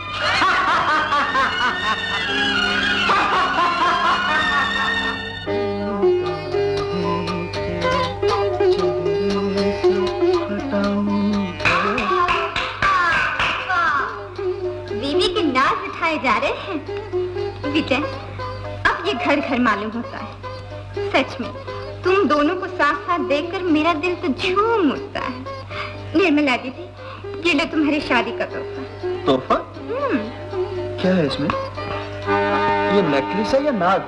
बीवी के नाज उठाए जा रहे हैं। विजय, अब ये घर घर मालूम होता है। सच में तुम दोनों को साथ साथ देखकर मेरा दिल तो झूम उठता है। निर्मला दीदी, ये लो तुम्हारी शादी का तोहफा। तोहफा? क्या है इसमें? ये नेकलेस है या नाग?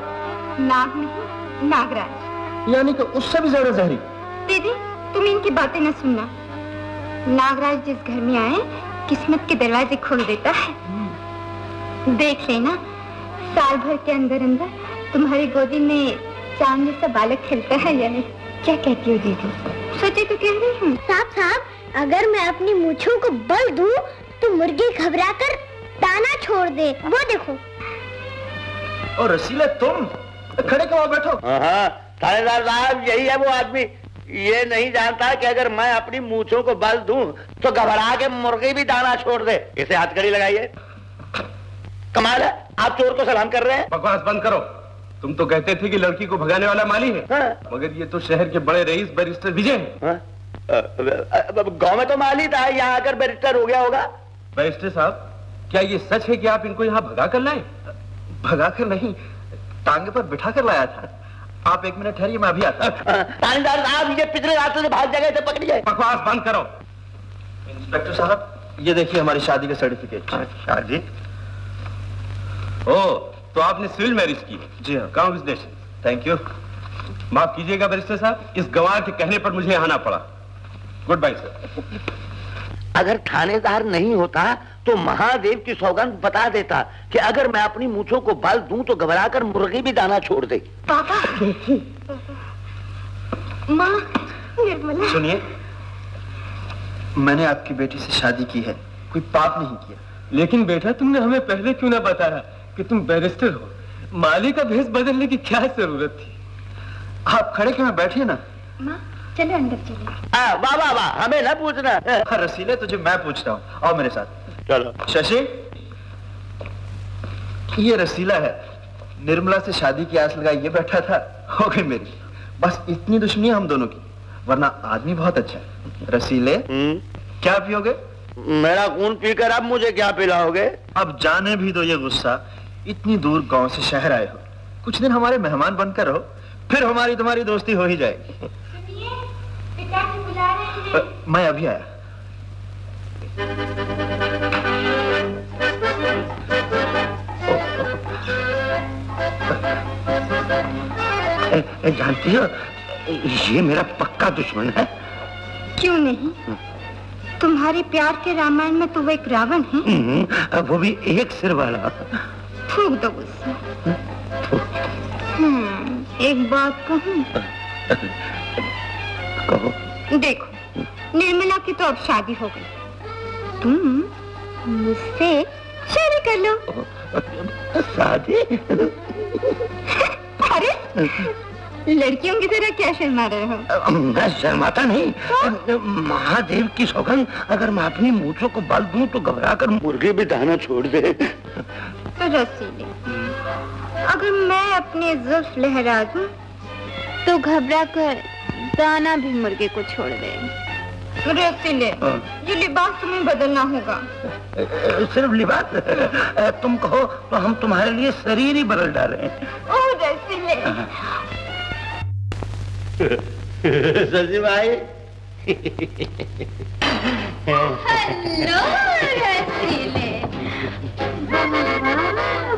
नाग नहीं, नागराज। यानी कि उससे भी ज्यादा जहरी। दीदी, तुम इनकी बातें न सुनना। नागराज जिस घर में आए किस्मत के दरवाजे खोल देता है। देख लेना, साल भर के अंदर अंदर तुम्हारी गोदी में चांद जैसा बालक खिलता है या नहीं? क्या कहती हो दीदी? सच्ची तो कह रही हूँ। साहब, अगर मैं अपनी मूंछों को बल दूं तो मुर्गी घबराकर दाना छोड़ दे। वो देखो। और रसीला, तुम खड़े क्यों बैठो? हाँ, थानेदार साहब, यही है वो आदमी। ये नहीं जानता कि अगर मैं अपनी मूंछों को बल दूं तो घबरा के मुर्गी भी दाना छोड़ दे। इसे हथकड़ी लगाइए। कमाल है, आप चोर को सलाम कर रहे हैं। बकवास बंद करो। तुम तो कहते थे कि लड़की को भगाने वाला माली है। हाँ। मगर ये तो शहर के बड़े रईस बैरिस्टर विजय है। हाँ? गांव में तो माली था, यहाँ आकर बैरिस्टर हो गया होगा। बैरिस्टर साहब, क्या ये सच है कि आप इनको यहाँ भगा कर लाए? भगा कर नहीं, टांगे पर बिठा कर लाया था। आप एक मिनट ठहरिए, मैं अभी आता। थानेदार साहब, ये पिछले रास्ते से भाग जाएगा, इसे पकड़िए। बकवास बंद करो। इंस्पेक्टर साहब, ये देखिए हमारी शादी का सर्टिफिकेट। शादी? ओ, तो आपने सिविल मैरिज की? जी हाँ। कांग्रेचुलेशन। Thank you. माफ कीजिएगा बैरिस्टर साहब, इस गवाह के कहने पर मुझे आना पड़ा। Goodbye sir. अगर थानेदार नहीं होता तो महादेव की सौगंध बता देता कि अगर मैं अपनी मूंछों को बल दूं तो घबराकर मुर्गी भी दाना छोड़ दे। पापा, माँ, निर्मला। सुनिए, मैंने आपकी बेटी से शादी की है, कोई पाप नहीं किया। लेकिन बेटा, तुमने हमें पहले क्यों ना बताया कि तुम बैरिस्टर हो? माली का भेष बदलने की क्या जरूरत थी? आप खड़े क्यों बैठिए ना। माँ, चलो अंदर चलो। वाह वाह वाह, हमें ना पूछना। रसीले, तुझे मैं पूछता हूँ, आओ मेरे साथ। चलो। शशि, ये रसीला है, निर्मला से शादी की आस लगाई ये बैठा था, हो गई मेरी। बस इतनी दुश्मनी हम दोनों की, वरना आदमी बहुत अच्छा है। रसीले, क्या पियोगे? मेरा खून पीकर अब मुझे क्या पिलाओगे? अब जाने भी दो ये गुस्सा। इतनी दूर गांव से शहर आए हो, कुछ दिन हमारे मेहमान बनकर रहो, फिर हमारी तुम्हारी दोस्ती हो ही जाएगी। सुनिए, पिताजी बुला रहे हैं। मैं अभी आया। जानती हो, ये मेरा पक्का दुश्मन है। क्यों नहीं? तुम्हारे प्यार के रामायण में तो वो एक रावण है। वो भी एक सिर वाला। थूक दो गुस्सा। एक बात कहूं? कहो। देखो, निर्मला की तो अब शादी हो गई, तुम मुझसे शादी कर लो। शादी? अरे, लड़कियों की तरह क्या शर्मा रहे हो? मैं शर्माता नहीं। महादेव की सौगंध, अगर मैं अपनी मूंछों को बल दूं तो घबराकर मुर्गी भी दाना छोड़ दे। तो रसीले, अगर मैं अपने जुल्फ लहरा दूं तो घबराकर दाना भी मुर्गे को छोड़ दे। रसीले, ये लिबास तुम्हें बदलना होगा। सिर्फ लिबास? तुम कहो तो हम तुम्हारे लिए शरीर ही बदल डालें। ओह रसीले। सजी भाई। हेलो रसीले।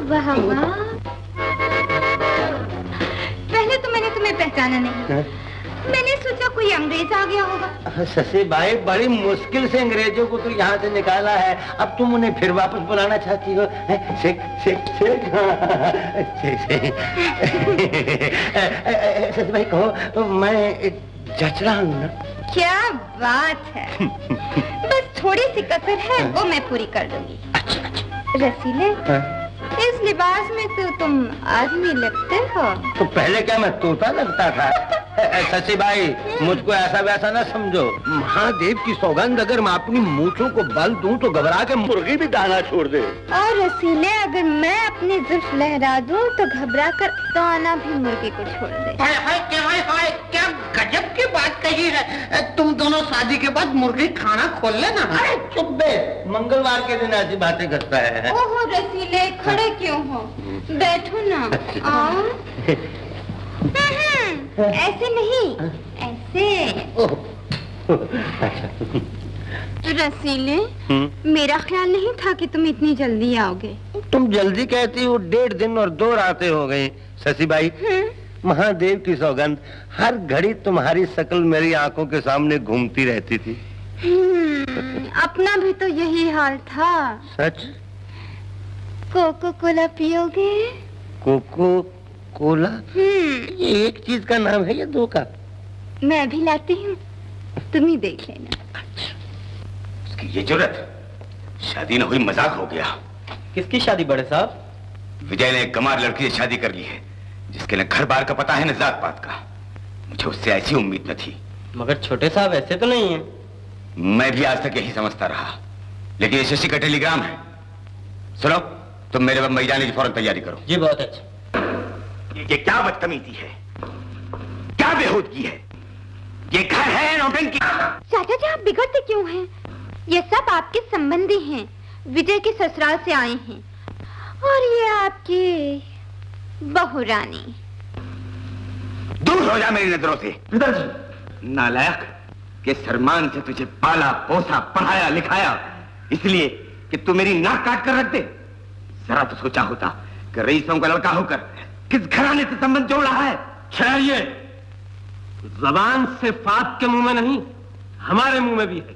वाह वाह। पहले तो मैंने तुम्हें तुम्हें पहचाना नहीं। मैंने सोचा कोई अंग्रेज आ गया होगा। शशि भाई, बड़ी मुश्किल से अंग्रेजों को तो यहाँ से निकाला है, अब तुम उन्हें फिर वापस बुलाना चाहती हो? शेख शेख शेख शशि भाई कहो, मैं जच रहा हूँ ना? क्या बात है। बस थोड़ी सी कसर है, वो मैं पूरी कर दूंगी। रसीले, इस लिबास में तो तुम आदमी लगते हो। तो पहले क्या मैं तोता लगता था? शशि भाई, मुझको ऐसा वैसा ना समझो। महादेव की सौगंध, अगर मैं अपनी मूंछों को बल दूं तो घबरा के मुर्गी भी दाना छोड़ दे। और रसीले, अगर मैं अपनी जुल्फ लहरा दूं तो घबरा कर दाना भी मुर्गी को छोड़ दे। क्या गजब की बात कही है। तुम दोनों शादी के बाद मुर्गी खाना खोल लेना। अरे चुप बे, मंगलवार के दिन ऐसी बातें करता है। ओहो रसीले, खड़े क्यों हो? बैठो ना। ऐसे नहीं, ऐसे। रसीले, मेरा ख्याल नहीं था कि तुम इतनी जल्दी आओगे। तुम जल्दी कहती हो, 1.5 दिन और 2 रातें हो गई। शशि भाई, महादेव की सौगंध, हर घड़ी तुम्हारी शक्ल मेरी आंखों के सामने घूमती रहती थी। अपना भी तो यही हाल था। सच? कोको कोला पियोगे? Coca cola? ये एक चीज का नाम है या 2 का? मैं भी लाती हूँ, तुम ही देख लेना। उसकी ये जुर्रत, शादी न हुई मजाक हो गया। किसकी शादी बड़े साहब? विजय ने एक गंवार लड़की से शादी कर ली है, जिसके न घर बार का पता है न जात पात का। मुझे उससे ऐसी उम्मीद न थी। मगर छोटे साहब ऐसे तो नहीं है। मैं भी आज तक यही समझता रहा, लेकिन ये शशि का टेलीग्राम है। सुनो, तुम मेरे बम्बई जाने की फौरन तैयारी करो। जी बहुत अच्छा। ये क्या बदतमीजी है, क्या बेहूदगी है? ये घर है नौटंकी। चाचा जी, आप बिगड़ते क्यों हैं? ये सब आपके संबंधी हैं, विजय के ससुराल से आए हैं, और ये आपकी बहू रानी। दूर हो जा मेरी नजरों से। पिताजी, नालायक, के सरमान से तुझे पाला पोसा पढ़ाया लिखाया इसलिए कि तू मेरी नाक काट कर रख दे। जरा तो सोचा होता कि रईसों का लड़का होकर किस घराने से संबंध जोड़ रहा है। ठहरिए, जबान सिर्फ आपके मुंह में नहीं, हमारे मुंह में भी है।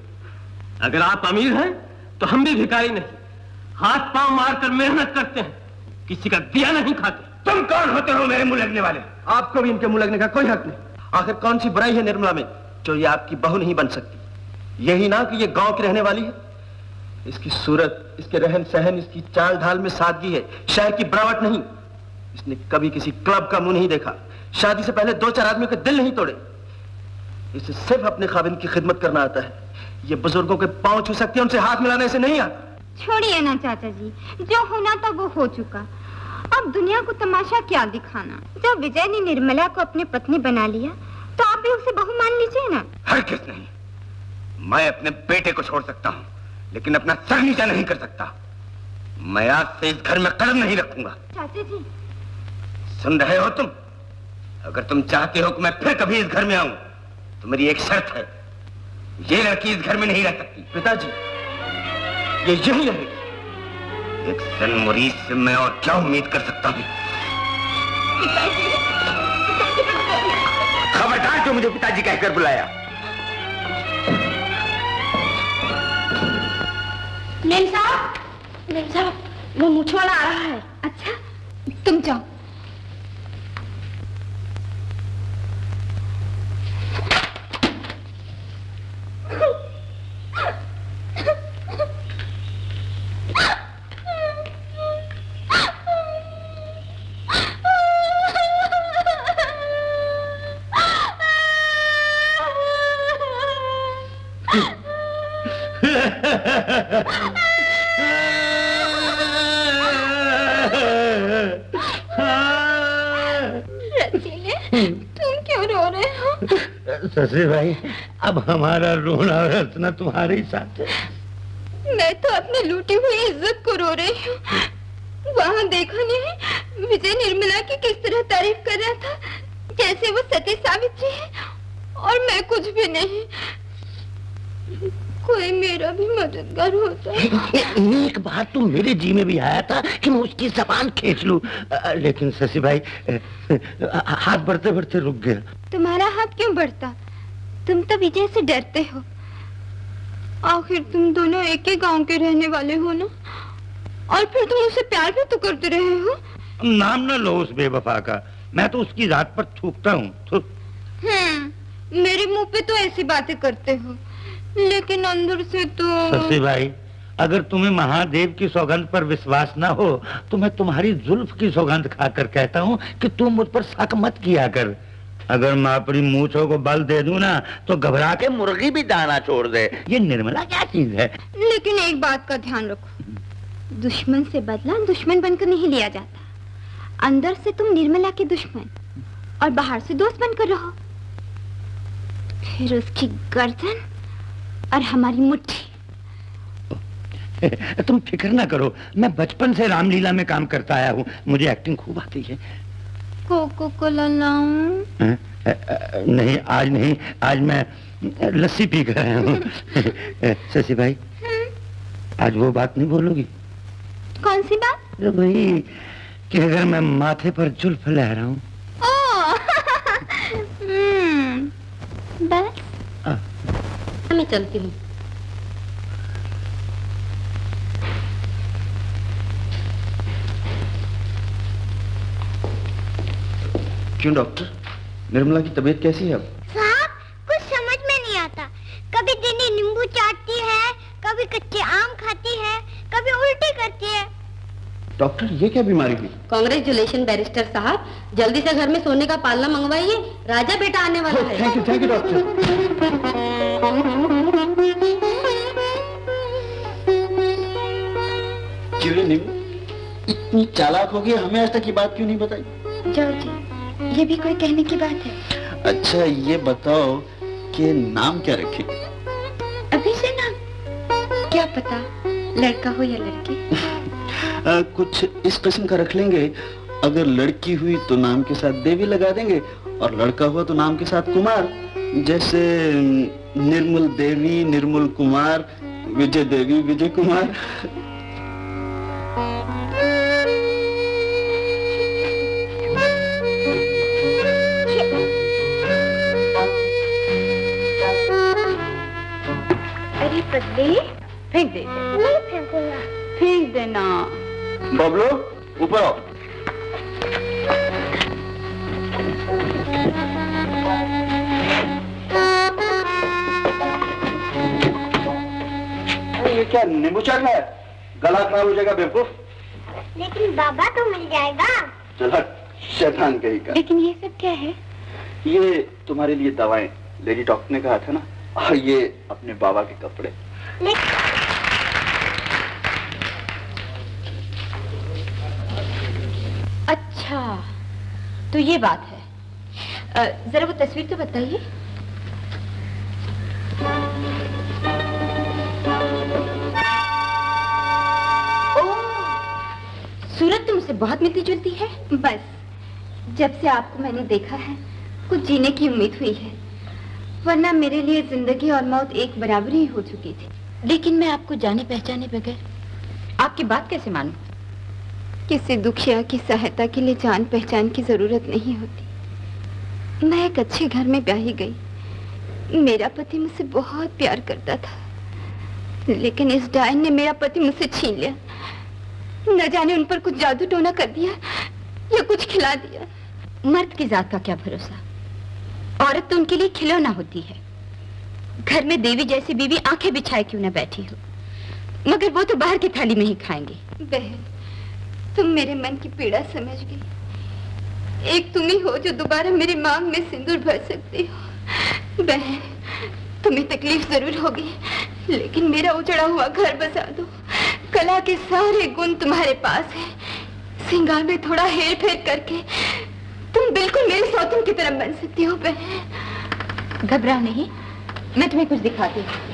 अगर आप अमीर हैं तो हम भी भिखारी नहीं, हाथ पांव मारकर मेहनत करते हैं, किसी का दिया नहीं खाते। तुम कौन होते हो मेरे मुंह लगने वाले? आपको भी इनके मुंह लगने का कोई हक नहीं। आखिर कौन सी बुराई है निर्मला में जो ये आपकी बहू नहीं बन सकती? यही ना कि ये गांव की रहने वाली है। इसकी सूरत, इसके रहन सहन, इसकी चाल ढाल में सादगी है, शहर की बनावट नहीं। इसने कभी किसी क्लब का मुंह नहीं देखा, शादी से पहले 2-4 आदमियों के दिल नहीं तोड़े। इसे सिर्फ अपने खाविंद की खिदमत करना आता है। ये बुजुर्गों के पांव छू सकती है, उनसे हाथ मिलाने से नहीं आता। छोड़िए ना चाचा जी, जो होना था वो हो चुका। अब दुनिया को तमाशा क्या दिखाना। जब विजय ने निर्मला को अपनी पत्नी बना लिया तो आप भी उसे बहू मान लीजिए ना। हरगिज़ नहीं। मैं अपने बेटे को छोड़ सकता हूँ, लेकिन अपना सर नीचा नहीं कर सकता। मैं आज से इस घर में कदम नहीं रखूंगा। चाचा जी, सुन रहे हो तुम? अगर तुम चाहते हो कि मैं फिर कभी इस घर में आऊं तो मेरी एक शर्त है, ये लड़की इस घर में नहीं रह सकती। पिताजी, ये यही रहेगी। एक सनमुरीद से मैं और क्या उम्मीद कर सकता हूँ? खबरदार जो मुझे पिताजी कहकर बुलाया। मेम साहब, वो मूछ वाला आ रहा है। अच्छा, तुम जाओ। शशि भाई, अब हमारा रोना और हंसना तुम्हारे ही साथ है। मैं तो अपनी लूटी हुई इज्जत को रो रही हूँ। वहाँ देखा नहीं, विजय निर्मला की किस तरह तारीफ कर रहा था, जैसे वो सती सावित्री है और मैं कुछ भी नहीं। कोई मेरा भी मददगार होता। एक बार तो मेरे जी में भी आया था कि मैं उसकी जबान खींच लूं, लेकिन शशि भाई हाथ बढ़ते बढ़ते रुक गया। तुम्हारा हाथ क्यों बढ़ता? तुम तो विजय से डरते हो। आखिर तुम दोनों एक ही गांव के रहने वाले हो ना, और फिर तुम उससे प्यार भी तो करते रहे हो। नाम न लो उस बेवफा का, मैं तो उसकी रात पर थूकता हूँ। मेरे मुंह पे तो ऐसी बातें करते हो, लेकिन अंदर से तो। शशि भाई, अगर तुम्हें महादेव की सौगंध पर विश्वास ना हो तो मैं तुम्हारी जुल्फ की सौगंध खाकर कहता हूँ कि तुम मुझ पर शक मत किया कर। अगर मैं अपनी मूंछों को बल दे दूं ना तो घबरा के मुर्गी भी दाना छोड़ दे। ये निर्मला क्या चीज है? लेकिन एक बात का ध्यान रखो, दुश्मन से बदला दुश्मन बनकर नहीं लिया जाता। अंदर से तुम निर्मला के दुश्मन और बाहर से दोस्त बनकर रहो, फिर उसकी गर्दन और हमारी मुट्ठी। तुम फिक्र ना करो, मैं बचपन से रामलीला में काम करता आया हूँ, मुझे एक्टिंग खूब आती है। कोको कोला लाऊं? नहीं आज नहीं, आज मैं लस्सी पी कर आया हूँ। शशि भाई, आज वो बात नहीं बोलोगी? कौन सी बात? वही कि अगर मैं माथे पर जुल्फ लहराऊं। बस मैं चलती हूँ। क्यों डॉक्टर, निर्मला की तबीयत कैसी है अब? साहब, कुछ समझ में नहीं आता। कभी दिनी नींबू चाटती है, कभी कच्चे आम खाती है, कभी उल्टी करती है। डॉक्टर, ये क्या बीमारी हुई? कांग्रेचुलेशन बैरिस्टर साहब, जल्दी से घर में सोने का पालना मंगवाइए, राजा बेटा आने वाला है। Thank you doctor. क्यों नींबू, इतनी चालाक हो गई, हमें आज तक ये बात क्यों नहीं बताई? जाओ जी, ये भी कोई कहने की बात है? अच्छा ये बताओ कि नाम क्या रखे? अभी से नाम? क्या पता लड़का हो या लड़की। कुछ इस किस्म का रख लेंगे। अगर लड़की हुई तो नाम के साथ देवी लगा देंगे, और लड़का हुआ तो नाम के साथ कुमार। जैसे निर्मल देवी, निर्मल कुमार, विजय देवी, विजय कुमार। अरे पगली, फेंक दे। नहीं फेंकूंगा। फेंक देना। बबलू, ऊपर आओ। ये क्या नींबू चाटना है? गला खराब हो जाएगा बेवकूफ। लेकिन बाबा तो मिल जाएगा। चल हट, शैतान कहीं का। लेकिन ये सब क्या है? ये तुम्हारे लिए दवाएं, लेडी डॉक्टर ने कहा था ना। और ये अपने बाबा के कपड़े। अच्छा, तो ये बात है। जरा वो तस्वीर तो बताइए। सूरत तो मुझसे बहुत मिलती जुलती है। बस जब से आपको मैंने देखा है, कुछ जीने की उम्मीद हुई है, वरना मेरे लिए जिंदगी और मौत एक बराबर ही हो चुकी थी। लेकिन मैं आपको जाने पहचाने बगैर आपकी बात कैसे मानूं? किसी दुखिया की सहायता के लिए जान पहचान की जरूरत नहीं होती। मैं एक अच्छे घर में ब्याही गई। मेरा पति मुझसे बहुत प्यार करता था, लेकिन इस डायन ने मेरा पति मुझसे छीन लिया। न जाने उन पर कुछ जादू टोना कर दिया या कुछ खिला दिया। मर्द की जात का क्या भरोसा, औरत तो उनके लिए खिलौना होती है। घर में देवी जैसी बीवी आंखें बिछाए क्यों न बैठी हो, मगर वो तो बाहर की थाली में ही खाएंगे। बहन, तुम मेरे मन की पीड़ा समझ गई। एक तुम ही हो जो दोबारा मेरे मांग में सिंदूर भर सकती हो। बहन, तुम्हें तकलीफ जरूर होगी, लेकिन मेरा उजड़ा हुआ घर बसा दो। कला के सारे गुण तुम्हारे पास है। श्रृंगार में थोड़ा हेर फेर करके तुम बिल्कुल मेरे सौतन की तरह बन सकती हो। बहन, घबराओ नहीं, मैं तुम्हें कुछ दिखाती हूँ।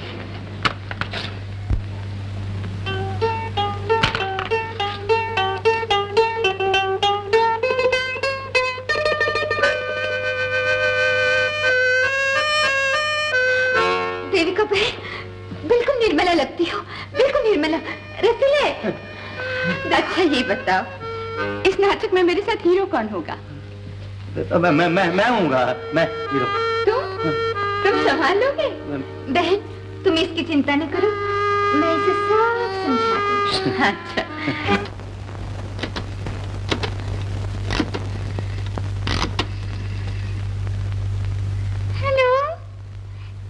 देवी कब है? निर्मला लगती हो, बिल्कुल निर्मला। रसीले, अच्छा ये बताओ, इस नाटक में मेरे साथ हीरो कौन होगा? मैं हूँगा, मैं हीरो। तुम संभाल लोगे? बहन, तुम इसकी चिंता न करो, मैं इसे सब समझा दूँ। अच्छा। हेलो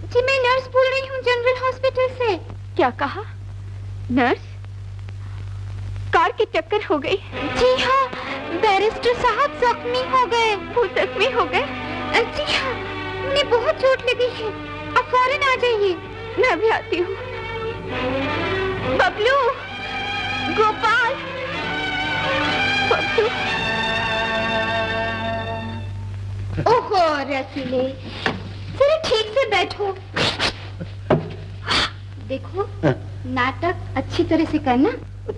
जी, मैं नर्स बोल रही हूँ जनरल हॉस्पिटल से। क्या कहा? नर्स? कार की टक्कर हो गई? जी हाँ, बैरिस्टर साहब जख्मी हो गए। वो जख्मी हो गए? जी हाँ, उन्हें बहुत चोट लगी है। आप फौरन आ जाइए। मैं अभी आती हूँ। बबलू, गोपाल, बबलू। ओहो रसीले, जरा ठीक से बैठो। देखो, नाटक अच्छी तरह से करना।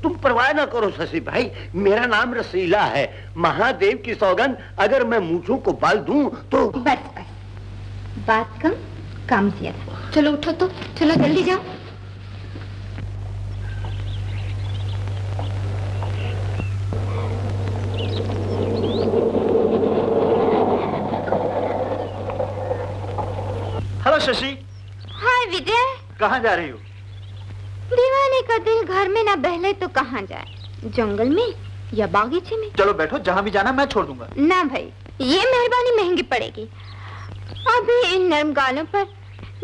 तुम परवाह ना करो शशि भाई, मेरा नाम रसीला है। महादेव की सौगंध, अगर मैं मूंछों को बाल दूं तो। बस बस, बात कम काम ज्यादा। चलो उठो तो, चलो जल्दी जाओ। हेलो शशि। हाय विजय। कहाँ जा रही हो? दीवाने का दिल घर में ना बहले तो कहाँ जाए, जंगल में या बागीचे में? चलो बैठो, जहाँ भी जाना मैं छोड़ दूंगा। ना भाई, ये मेहरबानी महंगी पड़ेगी। अभी इन नर्म गालों पर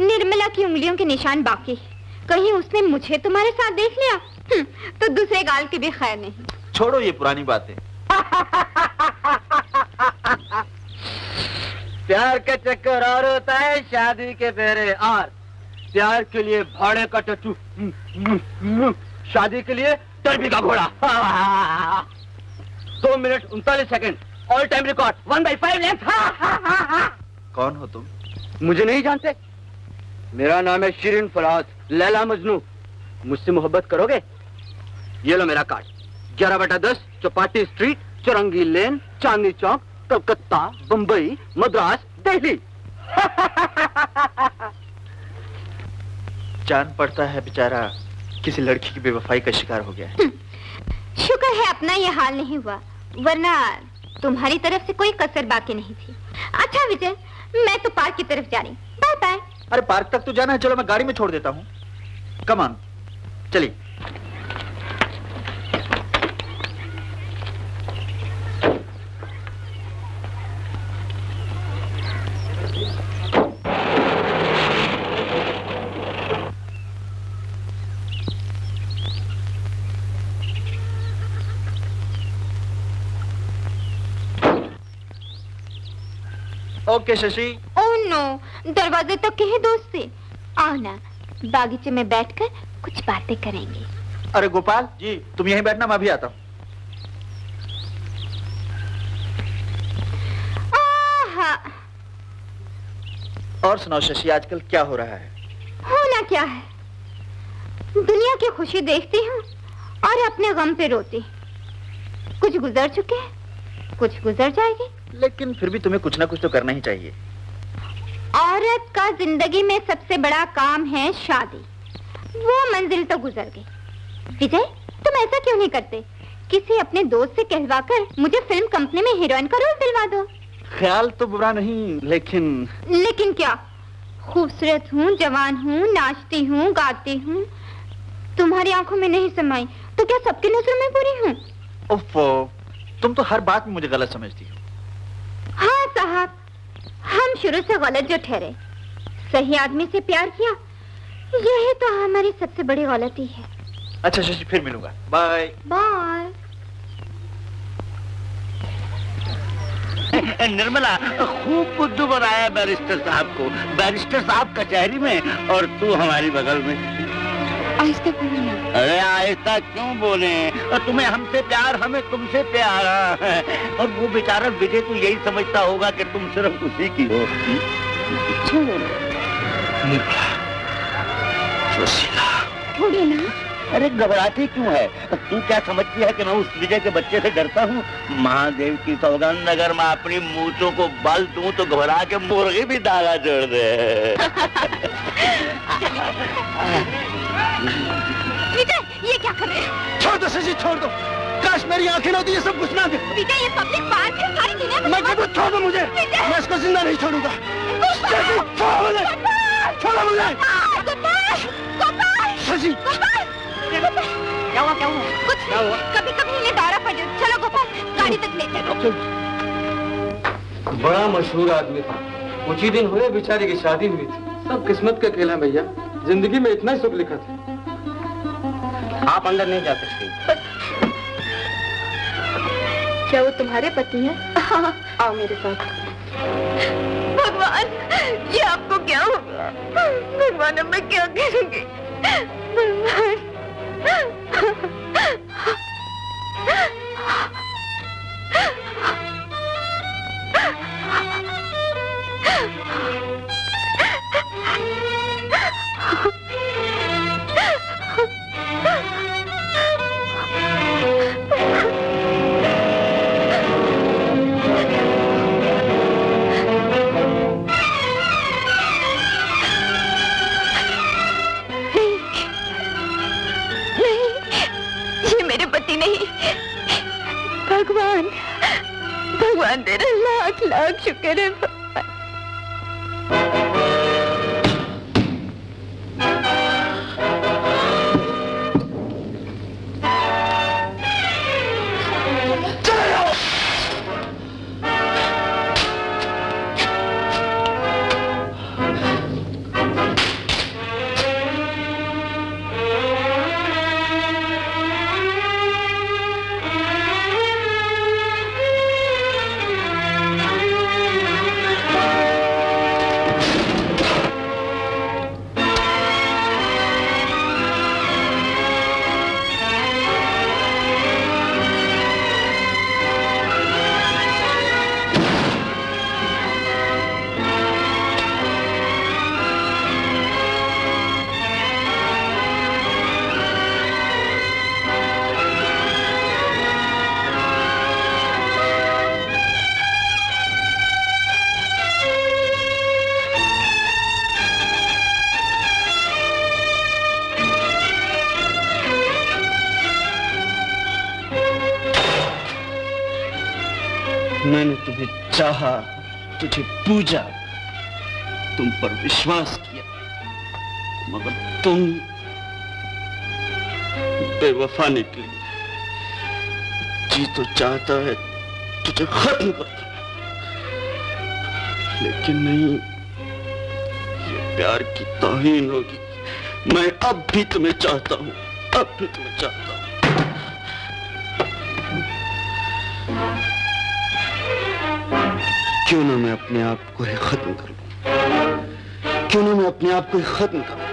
निर्मला की उंगलियों के निशान बाकी है। कहीं उसने मुझे तुम्हारे साथ देख लिया तो दूसरे गाल की भी खैर नहीं। छोड़ो ये पुरानी बातें। प्यार के चक्कर और होता है, शादी के फेरे और। प्यार के लिए भाड़े का टट्टू, शादी के लिए टर्बी का घोड़ा। 2 minute 39 second, all time record, 1/5 length. कौन हो तुम? मुझे नहीं जानते? मेरा नाम है शिरीन फराज, लैला मजनू। मुझसे मोहब्बत करोगे? ये लो मेरा कार्ड। 11/10 चौपाटी स्ट्रीट, चौरंगी लेन, चांदनी चौक, कलकत्ता, बंबई, मद्रास, दिल्ली। जान पड़ता है बेचारा किसी लड़की की बेवफाई का शिकार हो गया है। शुक्र है अपना ये हाल नहीं हुआ, वरना तुम्हारी तरफ से कोई कसर बाकी नहीं थी। अच्छा विजय, मैं तो पार्क की तरफ जा रही। Bye bye. अरे पार्क तक तो जाना है, चलो मैं गाड़ी में छोड़ देता हूँ। कम ऑन, चलिए। ओके शशि। ओह नो, दरवाजे तक के ही दोस्त थे। आओ ना, बागीचे में बैठकर कुछ बातें करेंगे। अरे गोपाल जी, तुम यहीं बैठना, मैं अभी आता हूँ। और सुनाओ शशि, आजकल क्या हो रहा है? होना क्या है, दुनिया की खुशी देखती हूँ और अपने गम पे रोती। कुछ गुजर चुके हैं, कुछ गुजर जाएगी। लेकिन फिर भी तुम्हें कुछ ना कुछ तो करना ही चाहिए। औरत का जिंदगी में सबसे बड़ा काम है शादी। वो मंजिल तो गुजर गई। विजय, तुम ऐसा क्यों नहीं करते? किसी अपने दोस्त से कहलवाकर मुझे फिल्म कंपनी में हीरोइन का रोल दिलवा दो। ख्याल तो बुरा नहीं, लेकिन क्या? खूबसूरत हूँ, जवान हूँ, नाचती हूँ, गाती हूँ। तुम्हारी आंखों में नहीं समाई तो क्या सबकी नजर में बुरी हूँ? उफ़्फ़ो, तुम तो हर बात में मुझे गलत समझती हो। हाँ साहब, हम शुरू से गलत जो ठहरे। सही आदमी से प्यार किया, यही तो हमारी सबसे बड़ी गलती है। अच्छा शशि, फिर मिलूंगा। Bye bye. निर्मला, खूब बुद्धू बनाया बैरिस्टर साहब को। बैरिस्टर साहब कचहरी में और तू हमारी बगल में। आहिस्ता बोलो ना। अरे आहिस्ता क्यों बोले? तुम्हें हमसे प्यार, हमें तुमसे प्यार। और वो बेचारा विजय तो यही समझता होगा कि तुम सिर्फ उसी की हो। छोड़ो छोड़िए ना। अरे घबराती क्यों है? तू क्या समझती है कि मैं उस विजय के बच्चे से डरता हूँ? महादेव की सौगंध, अगर मैं अपनी मूंछों को बल दूं तो घबरा के मुर्गी भी दागा जोड़ दे। रहे हो? छोड़ दो शशि, छोड़ दो। काश मेरी आंखें ना होती ये सब कुछ ना दे। विजय, ये पब्लिक पार्क है, सारी दुनिया में। मैं कहता हूँ छोड़ दो मुझे, मैं इसको जिंदा नहीं छोड़ूंगा। शशि, छोड़ो मुझे, छोड़ो मुझे। शशि, क्या हुआ? कुछ नहीं, कभी कभी इन्हें दौरा पड़ जाता। चलो गोपाल, गाड़ी तक ले चलो। बड़ा मशहूर आदमी था, कुछ ही दिन हुए बेचारे की शादी हुई थी। सब किस्मत का खेल है भैया, जिंदगी में इतना ही सुख लिखा था। आप अंदर नहीं जा सकते। क्या वो तुम्हारे पति हैं? हाँ। आओ मेरे साथ। भगवान, ये आपको क्या हो गया? भगवान, अब मैं क्या करूंगी? भगवान। भगवान तेरा लाख लाख शुक्र है। मैंने तुम्हें चाहा, तुझे पूजा, तुम पर विश्वास किया, मगर तुम बेवफा निकली। जी तो चाहता है तुझे खत्म कर दूं, लेकिन नहीं, ये प्यार की तौहीन होगी। मैं अब भी तुम्हें चाहता हूं, अब भी तुम्हें चाहता हूं। क्यों ना मैं अपने आप को ही खत्म कर लूं, क्यों ना मैं अपने आप को ही खत्म कर लूं।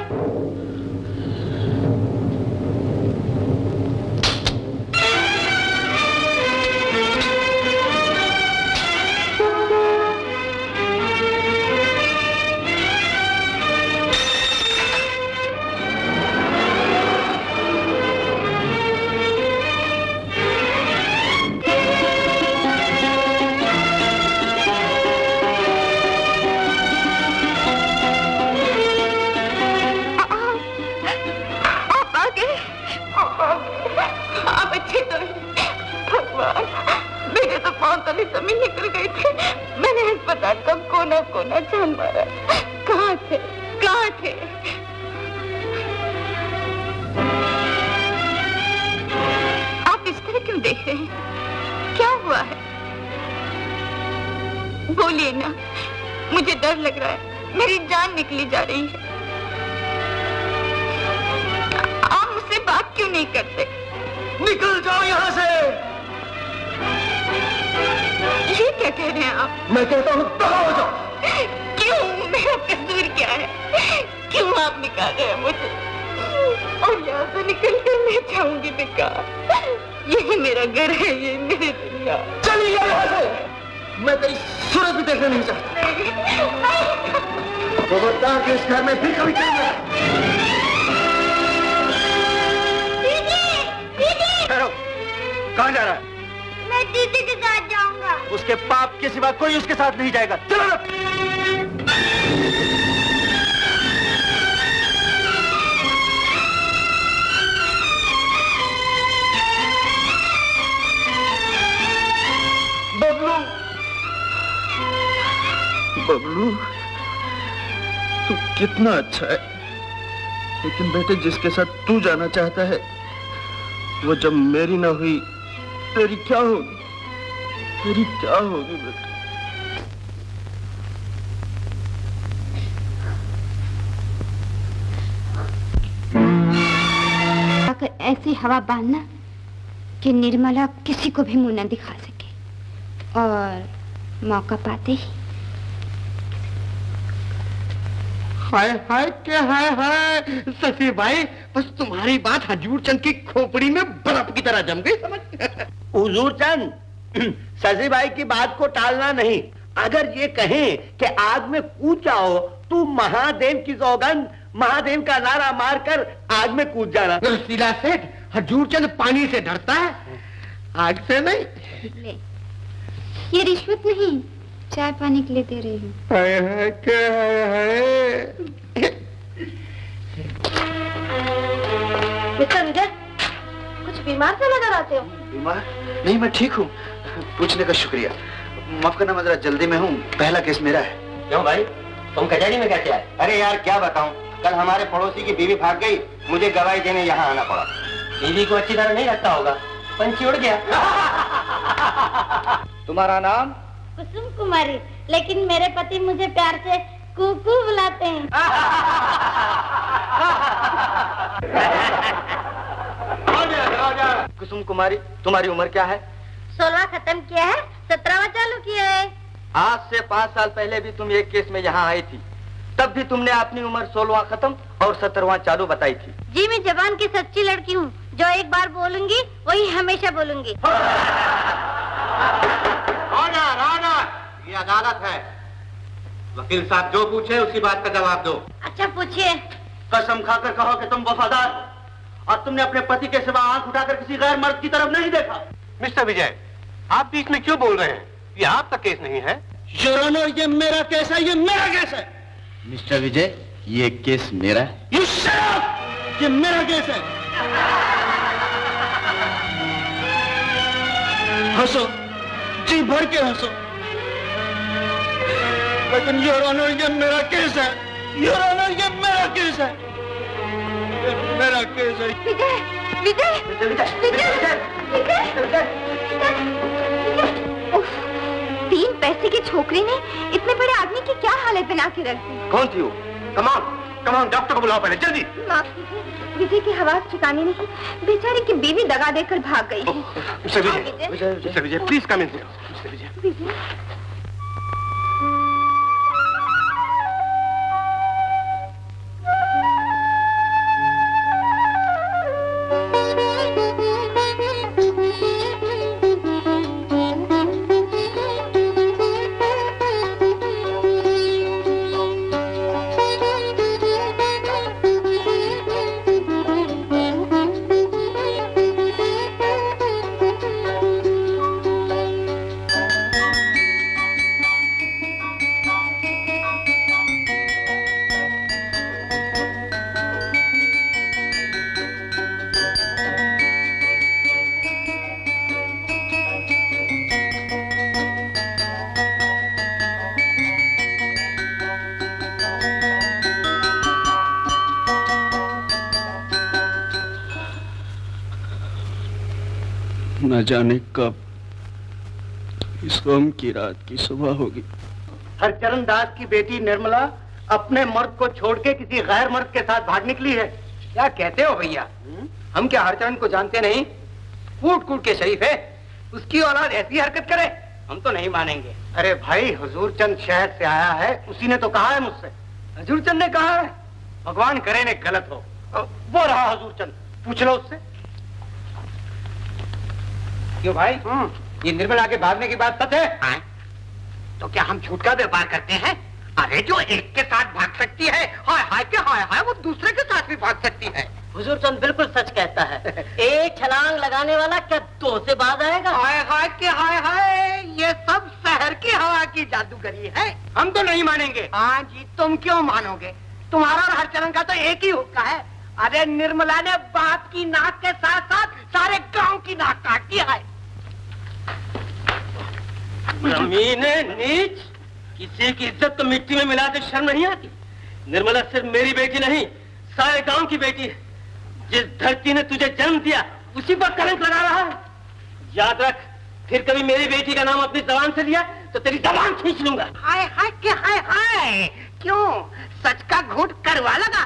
जमीन निकल गई थी। मैंने अस्पताल का कोना कोना छान मारा। कहाँ थे, कहाँ थे? आप इस तरह क्यों देख रहे हैं? क्या हुआ है? बोलिए ना, मुझे डर लग रहा है, मेरी जान निकली जा रही है। आप मुझसे बात क्यों नहीं करते? निकल जाओ यहाँ से। ये क्या कह रहे हैं आप? मैं कहता हूँ दफा हो जाओ। क्यों? मेरा कसूर क्या है? क्यों आप निकाल रहे हैं मुझे? और यहाँ से निकल कर मैं जाऊंगी बेकार। यही मेरा घर है, ये मेरी दुनिया। चलिए यहाँ से। मैं तेरी सूरत भी देखना नहीं चाहता। खबरदार कि इस घर में फिर कभी चलना। कहाँ जा रहा है? मैं दीदी के साथ जाऊंगा। उसके बाप के सिवा कोई उसके साथ नहीं जाएगा। चलो ना। बबलू, तू कितना अच्छा है, लेकिन बेटे जिसके साथ तू जाना चाहता है वो जब मेरी ना हुई, तेरी क्या होगी? तेरी क्या होगी बेटा? आकर ऐसी हवा बांधना कि निर्मला किसी को भी मुंह न दिखा सके, और मौका पाते ही हाय हाय क्या हाय हाय शशि भाई, बस तुम्हारी बात हजूर चंद की खोपड़ी में बर्फ की तरह जम गई समझ। हुजूर चंद, शशि भाई की बात को टालना नहीं। अगर ये कहें कि आग में कूद जाओ तू महादेव की सौगंध, महादेव का नारा मारकर आग में कूद जाना। रसीला सेठ, हजूर चंद पानी से डरता है, आग से नहीं। ले, ये रिश्वत नहीं, चाय पानी के लिए दे रही हूँ। हाय हाय क्या हाय हाय। मिस्टर विजय, कुछ बीमार से नजर आते हो। बीमार नहीं, मैं ठीक हूँ। पूछने का शुक्रिया। माफ करना, मैं जरा जल्दी में हूँ, पहला केस मेरा है। क्यों भाई, तुम कचहरी में कैसे आए? अरे यार क्या बताऊं, कल हमारे पड़ोसी की बीवी भाग गई, मुझे गवाही देने यहाँ आना पड़ा। बीवी को अच्छी तरह नहीं रखता होगा, पंछी उड़ गया। तुम्हारा नाम? कुसुम कुमारी, लेकिन मेरे पति मुझे प्यार से कुकू बुलाते हैं। कुसुम कुमारी, तुम्हारी उम्र क्या है? 16वां खत्म किया है, 17वां चालू किया है। आज से 5 साल पहले भी तुम एक केस में यहाँ आई थी, तब भी तुमने अपनी उम्र 16वां खत्म और 17वां चालू बताई थी। जी मैं जबान की सच्ची लड़की हूँ, जो एक बार बोलूंगी वही हमेशा बोलूंगी। ये अदालत है, वकील साहब जो पूछे उसी बात का जवाब दो। अच्छा पूछिए। कसम खाकर कहो कि तुम वफादार हो और तुमने अपने पति के सिवा आंख उठाकर किसी गैर मर्द की तरफ नहीं देखा। मिस्टर विजय, आप बीच में क्यों बोल रहे हैं? ये आपका केस नहीं है। योर ऑनर, ये मेरा केस है, ये मेरा केस है। मिस्टर विजय, ये केस मेरा है। You shut up! ये मेरा केस है। हंसो, जी भर के हंसो, लेकिन योर ऑनर ये मेरा केस है। योर ऑनर ये मेरा केस है, ये मेरा केस है। विजय, विजय, विजय, विजय, उफ, 3 पैसे की छोकरी ने इतने बड़े आदमी की क्या हालत बना के रख दी। कौन थी वो? कमान डॉक्टर को बुलाओ पहले, जल्दी। माफ कीजिए, विजय की हवास ठिकाने नहीं, बेचारे की बीवी दगा देकर भाग गई है। Mister Vijay, please come in. Mister Vijay, Vijay, न जाने कब इस गम की रात की सुबह होगी। हरचरण दास की बेटी निर्मला अपने मर्द को छोड़ के किसी गैर मर्द के साथ भाग निकली है। क्या कहते हो भैया? हम क्या हरचरण को जानते नहीं? कूट कूट के शरीफ है, उसकी औलाद ऐसी हरकत करे, हम तो नहीं मानेंगे। अरे भाई, हुजूर चंद शहर से आया है, उसी ने तो कहा है मुझसे। हजूर चंद ने कहा है? भगवान करे ने गलत हो। वो रहा हुजूर चंद, पूछ लो उससे। क्यों भाई, ये निर्मला के भागने की बात सच है? तो क्या हम झूठ का व्यापार करते हैं? अरे जो एक के साथ भाग सकती है, हाय हाय के हाय हाय, वो दूसरे के साथ भी भाग सकती है। हुजूर चंद बिल्कुल सच कहता है। एक छलांग लगाने वाला क्या 2 से बाज आएगा? हाय हाय के हाय हाय, ये सब शहर की हवा की जादूगरी है। हम तो नहीं मानेंगे। हाँ जी, तुम क्यों मानोगे? तुम्हारा और हरचरण का तो एक ही हुक्का है। अरे निर्मला ने बाप की नाक के साथ साथ सारे गांव की नाक काट दी है। जमीन नीच, किसी की इज्जत तो मिट्टी में मिलाते शर्म नहीं आती? निर्मला सिर्फ मेरी बेटी नहीं, सारे गांव की बेटी है। जिस धरती ने तुझे जन्म दिया उसी पर कलंक लगा रहा है। याद रख, फिर कभी मेरी बेटी का नाम अपनी जबान से लिया तो तेरी जबान खींच लूंगा। हाय हाय क्या हाय हाय, क्यों सच का घूंट करवा लगा?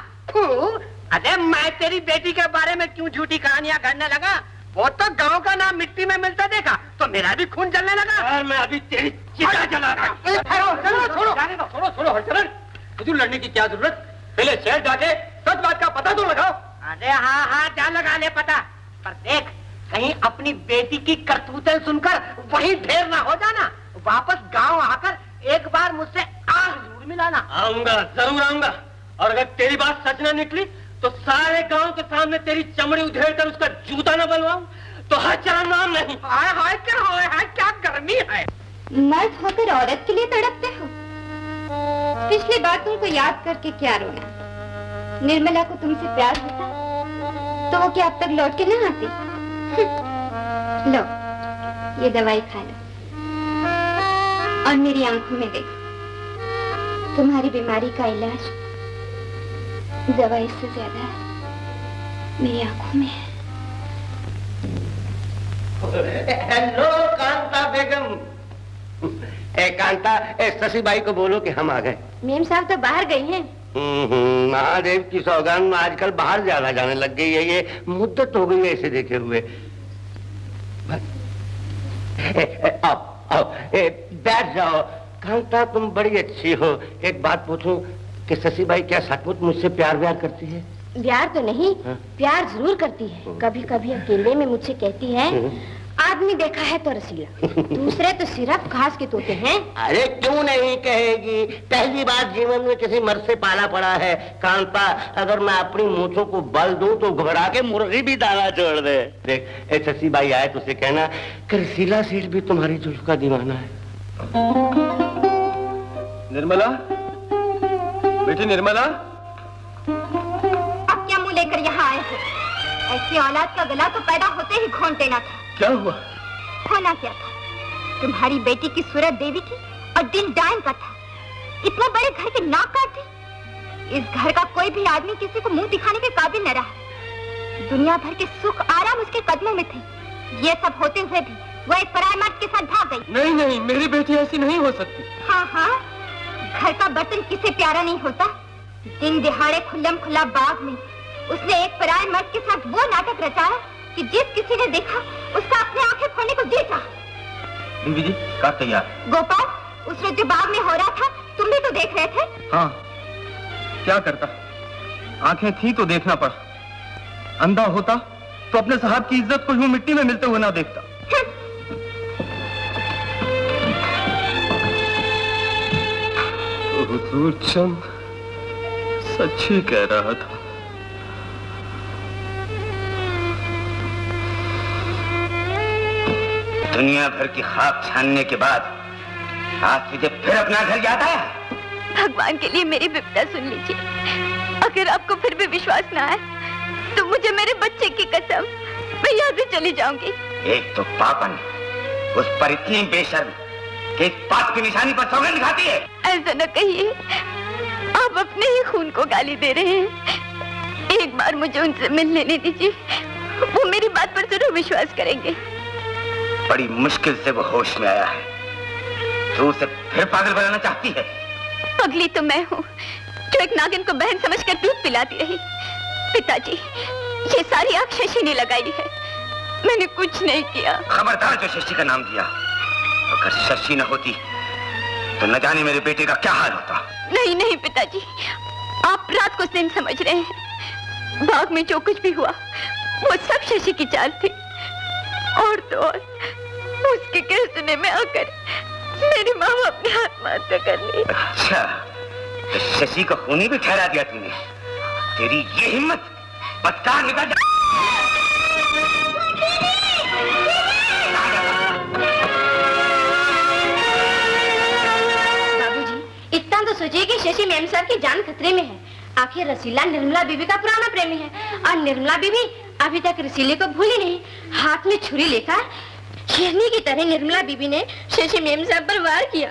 अरे मैं तेरी बेटी के बारे में क्यों झूठी कहानियां करने लगा? वो तो गांव का नाम मिट्टी में मिलता देखा तो मेरा भी खून जलने लगा। और मैं अभी तेरी चिता जला रहा हूं। छोड़ो हरचरण, तुझे लड़ने की क्या जरूरत? पहले शहर जाके सच बात का पता तो लगाओ। अरे हाँ जा लगा ले पता, पर देख कहीं अपनी बेटी की करतूतें सुनकर वहीं ढेर ना हो जाना। वापस गांव आकर एक बार मुझसे आह जरूर मिलाना। आऊंगा, जरूर आऊंगा। और अगर तेरी बात सच ना निकली तो सारे गांव के सामने तेरी चमड़ी उधेड़ कर उसका जूता न बनवाऊं तो हरचरण नाम नहीं। हाय हाय क्या गर्मी है। मर्द होकर औरत के लिए तड़पते हो। पिछली बातों को याद करके क्या रोना? निर्मला को तुमसे प्यार होता तो वो क्या अब तक लौट के न आती? लो, ये दवाई खा लो और मेरी आंखों में देखो। तुम्हारी बीमारी का इलाज दवाई से ज्यादा मेरी आंखों में है। हेलो कांता बेगम। कांता, शशि भाई को बोलो कि हम आ गए। मेम साहब तो बाहर गई हैं। महादेव की सौगान में आजकल बाहर ज्यादा जाने लग गई है। ये मुद्दत हो गई है इसे देखे हुए। आओ, बैठ जाओ। कांता तुम बड़ी अच्छी हो। एक बात पूछूं कि शशि भाई क्या सचमुच मुझसे प्यार करती है? प्यार तो नहीं, प्यार जरूर करती है। कभी कभी अकेले में मुझसे कहती है, आदमी देखा है तो रसीला, दूसरे तो सिर्फ घास के तोते हैं। अरे क्यों नहीं कहेगी? पहली बार जीवन में किसी मर्द से पाला पड़ा है। कांता, अगर मैं अपनी मूंछों को बल दूं तो घबरा के मुर्गी भी दाना छोड़ दे। देख, शशि भाई आए तो उसे कहना कि रसीला सेठ भी तुम्हारी जुल्फ का दीवाना है। निर्मला, बेटी निर्मला, अब क्या मुंह लेकर यहाँ आए हो? ऐसी औलाद का गला तो पैदा होते ही घोंट देना था। क्या हुआ? होना क्या था? तुम्हारी बेटी की सूरत देवी थी और दिल डायन का था। इतने बड़े घर की नाक काटी। इस घर का कोई भी आदमी किसी को मुंह दिखाने के काबिल न रहा। दुनिया भर के सुख आराम उसके कदमों में थे। ये सब होते हुए भी वो एक पराये मर्द के साथ भाग गई। नहीं, मेरी बेटी ऐसी नहीं हो सकती। हाँ, घर का बर्तन किसे प्यारा नहीं होता? दिन दिहाड़े खुल्लम खुल्ला बाग में उसने एक पराये मर्द के साथ वो नाटक रचाया कि जिस किसी ने देखा उसका अपने आंखें फोड़ने को जी चाहा। बीबी जी, काट तैयार। गोपाल, उस रोज जो बाग में हो रहा था तुम भी तो देख रहे थे। हाँ, क्या करता? आंखें थी तो देखना पड़ा। अंधा होता तो अपने साहब की इज्जत को यूं मिट्टी में मिलते हुए ना देखता। हुजूर चंद सच ही कह रहा था। दुनिया भर की खाक छानने के बाद आज तुझे फिर अपना घर याद आया? भगवान के लिए मेरी विपदा सुन लीजिए। अगर आपको फिर भी विश्वास ना आए तो मुझे मेरे बच्चे की कसम, मैं यहाँ से चली जाऊंगी। एक तो पापन, उस पर इतनी बेशर्म कि इस बात की निशानी पर सौगंध खाती है। ऐसा न कहिए, आप अपने ही खून को गाली दे रहे हैं। एक बार मुझे उनसे मिल लेने दीजिए, वो मेरी बात पर जरूर विश्वास करेंगे। बड़ी मुश्किल से वो होश में आया है। तू उसे फिर पागल बनाना चाहती है? पगली तो मैं हूँ जो एक नागिन को बहन समझकर दूध पिलाती रही। पिताजी, ये सारी आग शशि ने लगाई है, मैंने कुछ नहीं किया। खबरदार जो शशि का नाम दिया। अगर शशि न होती तो न जाने मेरे बेटे का क्या हाल होता। नहीं पिताजी, आप रात को दिन समझ रहे हैं। बाग में जो कुछ भी हुआ वो सब शशि की चाल थी। और तो और उसके कहने में आकर मेरी माँ अपने आत्महत्या कर ली। अच्छा, तो शशि को खूनी भी ठहरा दिया तूने। तेरी ये हिम्मत, बदकार निकल जा। बाबूजी, इतना तो सोचिए कि शशि मेम साहब की जान खतरे में है। आखिर रसीला निर्मला बीबी का पुराना प्रेमी है और निर्मला बीबी अभी तक रसीले को भूली नहीं। हाथ में छुरी लेकर शेरनी की तरह निर्मला बीबी ने शशि मेम साहब पर वार किया।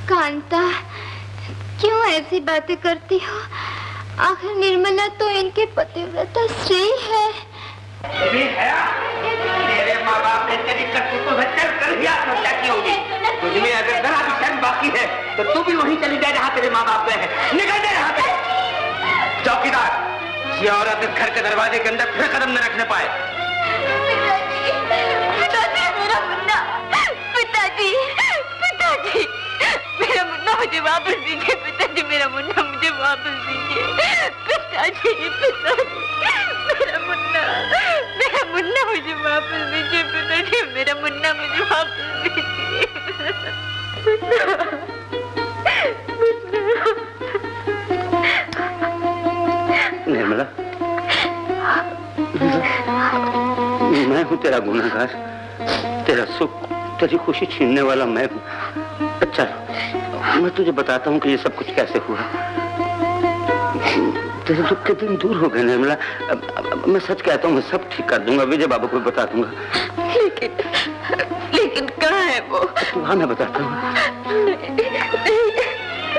कांता, क्यों ऐसी बातें करती हो? आखिर निर्मला तो इनके पतिव्रता स्त्री है। तेरे माँ बाप ने तेरी करतूतों से कर दिया तो क्या की होगी? तुझमें अगर जरा भी शर्म बाकी है तो तू भी वहीं चली जाए जहाँ तेरे माँ बाप गए हैं। निकल जा यहाँ से। चौकीदार, ये औरत इस घर के दरवाजे के अंदर फिर कदम न रखने पाए। पिताजी, मेरा मुन्ना, पिताजी, पिताजी, मेरा मुन्ना मुझे वापस दीजिए। पिताजी, मेरा मुन्ना मुझे वापस दीजिए। पिताजी, पिताजी, मेरा मुन्ना मुझे वापस दीजिए। पिताजी, मेरा मुन्ना मुझे वापस दीजिए। निर्मला, मैं हूँ तेरा गुनहगार, तेरा सुख, तेरी खुशी छीनने वाला मैं हूँ। अच्छा, मैं तुझे बताता हूँ कि ये सब कुछ कैसे हुआ। तेरे दुख के दिन दूर हो गए निर्मला। मैं सच कहता हूँ, मैं सब ठीक कर दूंगा, विजय बाबू को बता दूंगा। लेकिन कहाँ है वो? तू हाँ, मैं बताता हूँ।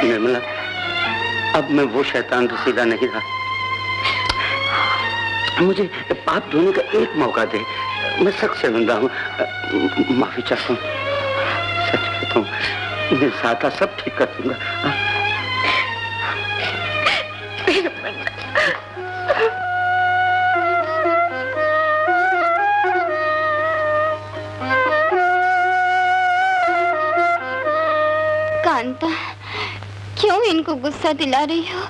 निर्मला, अब मैं वो शैतान रसीला नहीं रहा। मुझे पाप धोने का एक मौका दे। मैं सख्त शर्मिंदा हूँ, माफी चाहता हूँ। सच कहता हूँ, मेरे साथ सब ठीक कर दूंगा। कांता, क्यों इनको गुस्सा दिला रही हो?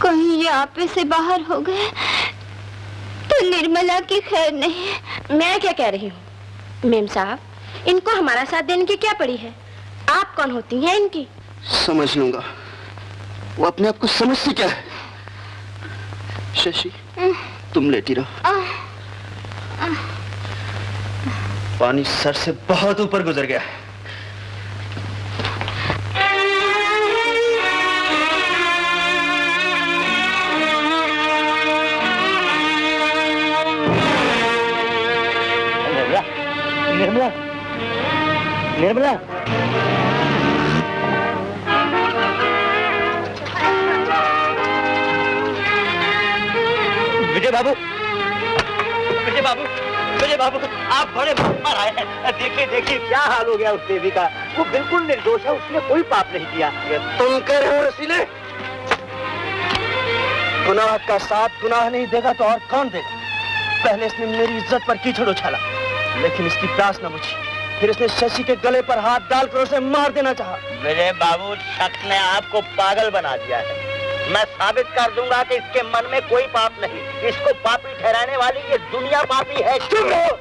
कहीं ये आपे से बाहर हो गए तो निर्मला की खैर नहीं। मैं क्या कह रही हूँ मेम साहब, इनको हमारा साथ देने की क्या पड़ी है? आप कौन होती हैं इनकी? समझ लूंगा। वो अपने आप को समझती क्या है? शशि, तुम लेटी रहो। पानी सर से बहुत ऊपर गुजर गया है। निर्मला, निर्मला, विजय बाबू, विजय बाबू, विजय बाबू, आप बड़े मार आए हैं। देखिए देखिए क्या हाल हो गया उस देवी का। वो बिल्कुल निर्दोष है, उसने कोई पाप नहीं किया। तुम कह रहे हो रसीले? गुनाह का साथ गुनाह नहीं देगा तो और कौन देगा? पहले इसने मेरी इज्जत पर कीचड़ उछाला, लेकिन इसकी प्यास न बुझी। फिर इसने शशि के गले पर हाथ डालकर उसे मार देना चाहा। विजय बाबू, शक ने आपको पागल बना दिया है। मैं साबित कर दूंगा कि इसके मन में कोई पाप नहीं। इसको पापी ठहराने वाली ये दुनिया पापी है। चुप रहो।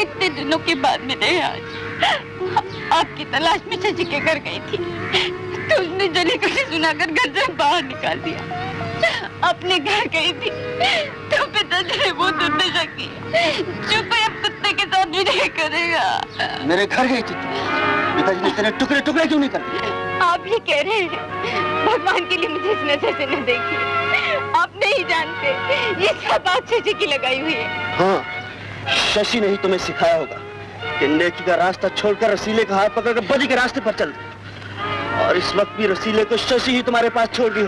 इतने दिनों के बाद मिले आज। आपकी तलाश में शशि के घर गई थी तो उसने जली कटी सुनाकर घर से बाहर निकाल दिया। अपने घर गई थी तो पिताजी ने वो दुर्दशा की। चुप है, अब कुत्ते के साथ भी नहीं करेगा। मेरे घर गई थी, पिताजी ने तेरे टुकड़े टुकड़े क्यों नहीं कर दिए? आप ही कह रहे हैं भगवान के लिए मुझे इस नजर से न देखिए। आप नहीं जानते ये सब बात शशि की लगाई हुई है। हाँ, शशि ने ही तुम्हें सिखाया होगा कि नेकी का रास्ता छोड़कर रसीले का हाथ पकड़कर बदी के रास्ते पर चल। और इस वक्त भी रसीले को शशि ही तुम्हारे पास छोड़ दी हो।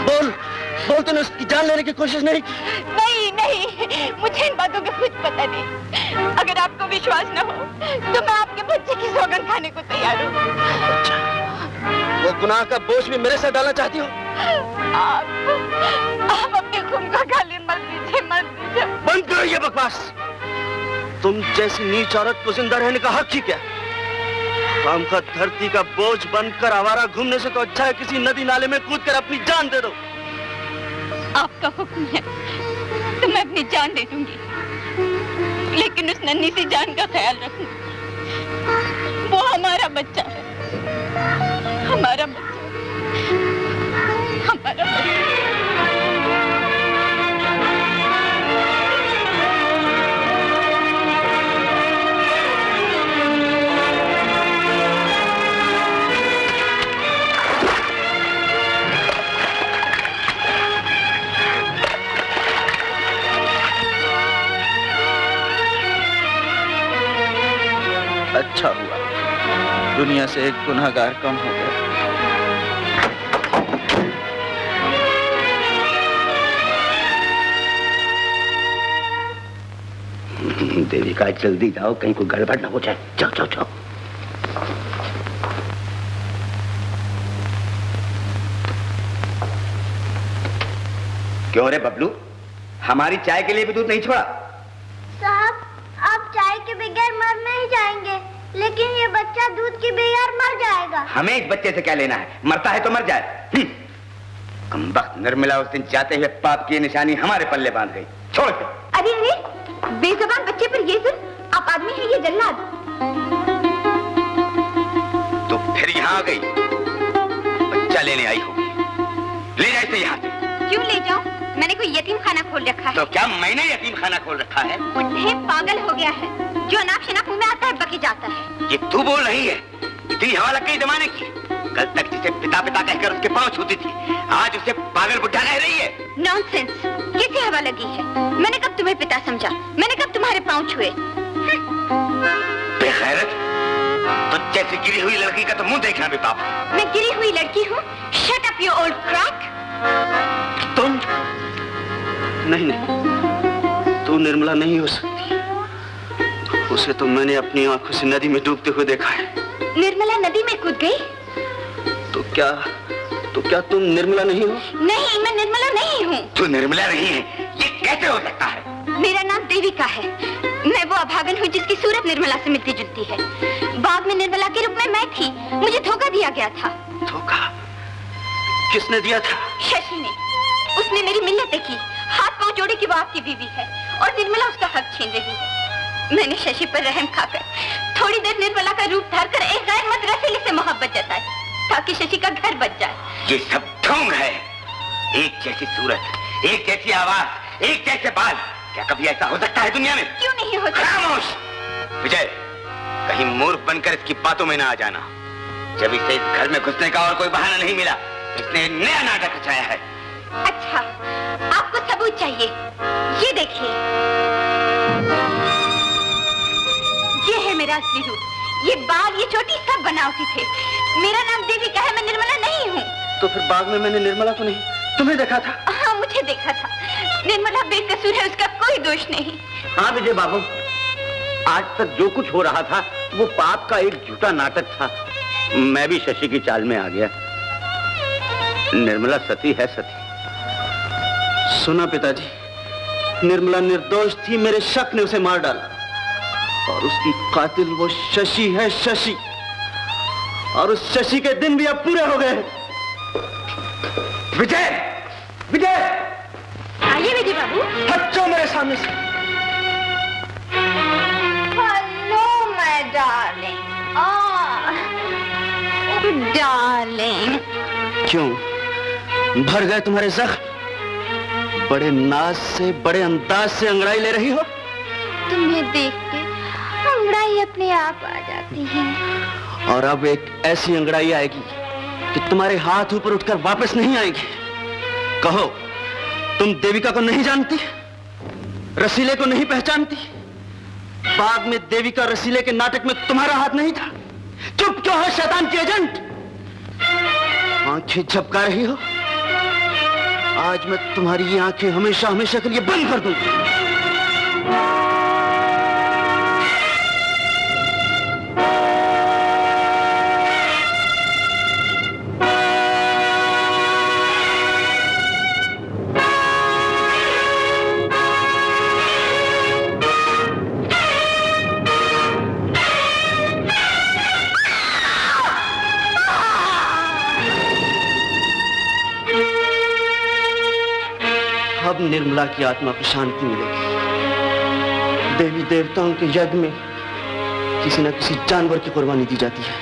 बोल बोल, तूने उसकी जान लेने की कोशिश नहीं की? नहीं नहीं, मुझे इन बातों का कुछ पता नहीं। अगर आपको विश्वास न हो तो मैं आपके बच्चे की सौगंध खाने को तैयार हूँ। अच्छा, वो गुनाह का बोझ भी मेरे से डालना चाहती हो? आप अपने खून का गाली मत दीजिए, मत दीजिए। बंद करो ये बकवास। तुम जैसी नीच औरत को जिंदा रहने का हक ही क्या? काम का धरती का बोझ बनकर आवारा घूमने से तो अच्छा है किसी नदी नाले में कूदकर अपनी जान दे दो। आपका हुक्म है तो मैं अपनी जान दे दूंगी, लेकिन उस नन्ही सी जान का ख्याल रखना। वो हमारा बच्चा है, हमारा बच्चा, हमारा बच्चा। दुनिया से एक गुनहगार कम हो गया। देविका जल्दी जाओ, कहीं कोई गड़बड़ ना हो जाए। जाओ जाओ जाओ। क्यों रे बबलू, हमारी चाय के लिए भी दूध नहीं छोड़ा? साहब, आप चाय के बगैर मर नहीं जाएंगे, लेकिन ये बच्चा दूध के बगैर मर जाएगा। हमें इस बच्चे से क्या लेना है? मरता है तो मर जाए। कमबख्त निर्मला उस दिन जाते हुए पाप की निशानी हमारे पल्ले बांध गई। छोड़ दे। अरे अरे, बेज़बान बच्चे पर ये जुल्म! आप आदमी हैं ये जल्लाद। तो फिर यहाँ आ गई, बच्चा लेने आई होगी। ले जाए इसे यहाँ से। क्यों ले जाऊं? मैंने कोई यतीम खाना खोल रखा है। तो क्या मैंने यतीम खाना खोल रखा है? बुढ़े पागल हो गया है, जो अनाप शनाप मुंह में आता है बकी जाता है। ये तू बोल रही है? इतनी हवा लग गई जमाने की। कल तक जिसे पिता पिता कहकर उसके पांव छूती थी, आज उसे पागल बुढ़ा कह रही है। नॉनसेंस! कैसी हवा लगी है? मैंने कब तुम्हें पिता समझा? मैंने कब तुम्हारे पांव छुए? बेगैरत! तो जैसी गिरी हुई लड़की का तो मुंह देखना भी पाप है। मैं गिरी हुई लड़की हूँ? Shut up you old crack! तुम नहीं नहीं, तू निर्मला नहीं हो सकती। उसे तो मैंने अपनी आंखों से नदी में डूबते हुए देखा है। निर्मला नदी में कूद गई? तो क्या तुम निर्मला नहीं हो? नहीं, मैं निर्मला नहीं हूँ। तू निर्मला नहीं है, ये कैसे हो सकता है? मेरा नाम देविका है। मैं वो अभागन हूँ जिसकी सूरत निर्मला से मिलती जुलती है। बाग में निर्मला के रूप में मैं थी, मुझे धोखा दिया गया था। धोखा? किसने दिया था? शशि ने। उसने मेरी मिन्नतें की, हाथ पांव जोड़े कि वो आपकी बीवी है और निर्मला उसका हक छीन रही है। मैंने शशि पर रहम खाकर थोड़ी देर निर्मला का रूप धारकर एक गैर मत रसीले से मोहब्बत जताई, ताकि शशि का घर बच जाए। ये सब ढोंग है। एक जैसी सूरत, एक जैसी आवाज, एक जैसे बाल, क्या कभी ऐसा हो सकता है दुनिया में? क्यों नहीं हो सकता? खामोश! विजय, कहीं मूर्ख बनकर इसकी बातों में ना आ जाना। जब इसे इस घर में घुसने का और कोई बहाना नहीं मिला, तो इसने नया नाटक रचाया है। अच्छा, आपको सबूत चाहिए? ये देखिए, ये है मेरा असली रूप। ये बाल, ये चोटी सब बनावटी थे। मेरा नाम देविका है, मैं निर्मला नहीं हूँ। तो फिर बाग में मैंने निर्मला को नहीं, तुम्हें देखा था? हाँ, मुझे देखा था। निर्मला बेकसूर है, उसका कोई दोष नहीं। हाँ विजय बाबू, आज तक जो कुछ हो रहा था वो पाप का एक झूठा नाटक था। मैं भी शशि की चाल में आ गया। निर्मला सती है, सती। सुना पिताजी, निर्मला निर्दोष थी, मेरे शक ने उसे मार डाला और उसकी कातिल वो शशि है, शशि। और उस शशि के दिन भी अब पूरे हो गए। विजय! विजय! आइए विजय बाबू। हटो मेरे सामने से। Hello my darling. डार्लिंग, क्यों भर गए तुम्हारे जख्म? बड़े नाज से, बड़े अंदाज से अंगड़ाई ले रही हो। तुम्हें देख के अंगड़ाई अपने आप आ जाती है। और अब एक ऐसी अंगड़ाई आएगी कि तुम्हारे हाथ ऊपर उठकर वापस नहीं आएगी। कहो, तुम देविका को नहीं जानती? रसीले को नहीं पहचानती? बाग में देविका रसीले के नाटक में तुम्हारा हाथ नहीं था? चुप क्यों हो शैतान की एजेंट? आंखें झपका रही हो? आज मैं तुम्हारी ये आंखें हमेशा हमेशा के लिए बंद कर दूंगा। अब निर्मला की आत्मा को शांति मिलेगी। देवी देवताओं के यज्ञ में किसी न किसी जानवर की कुर्बानी दी जाती है।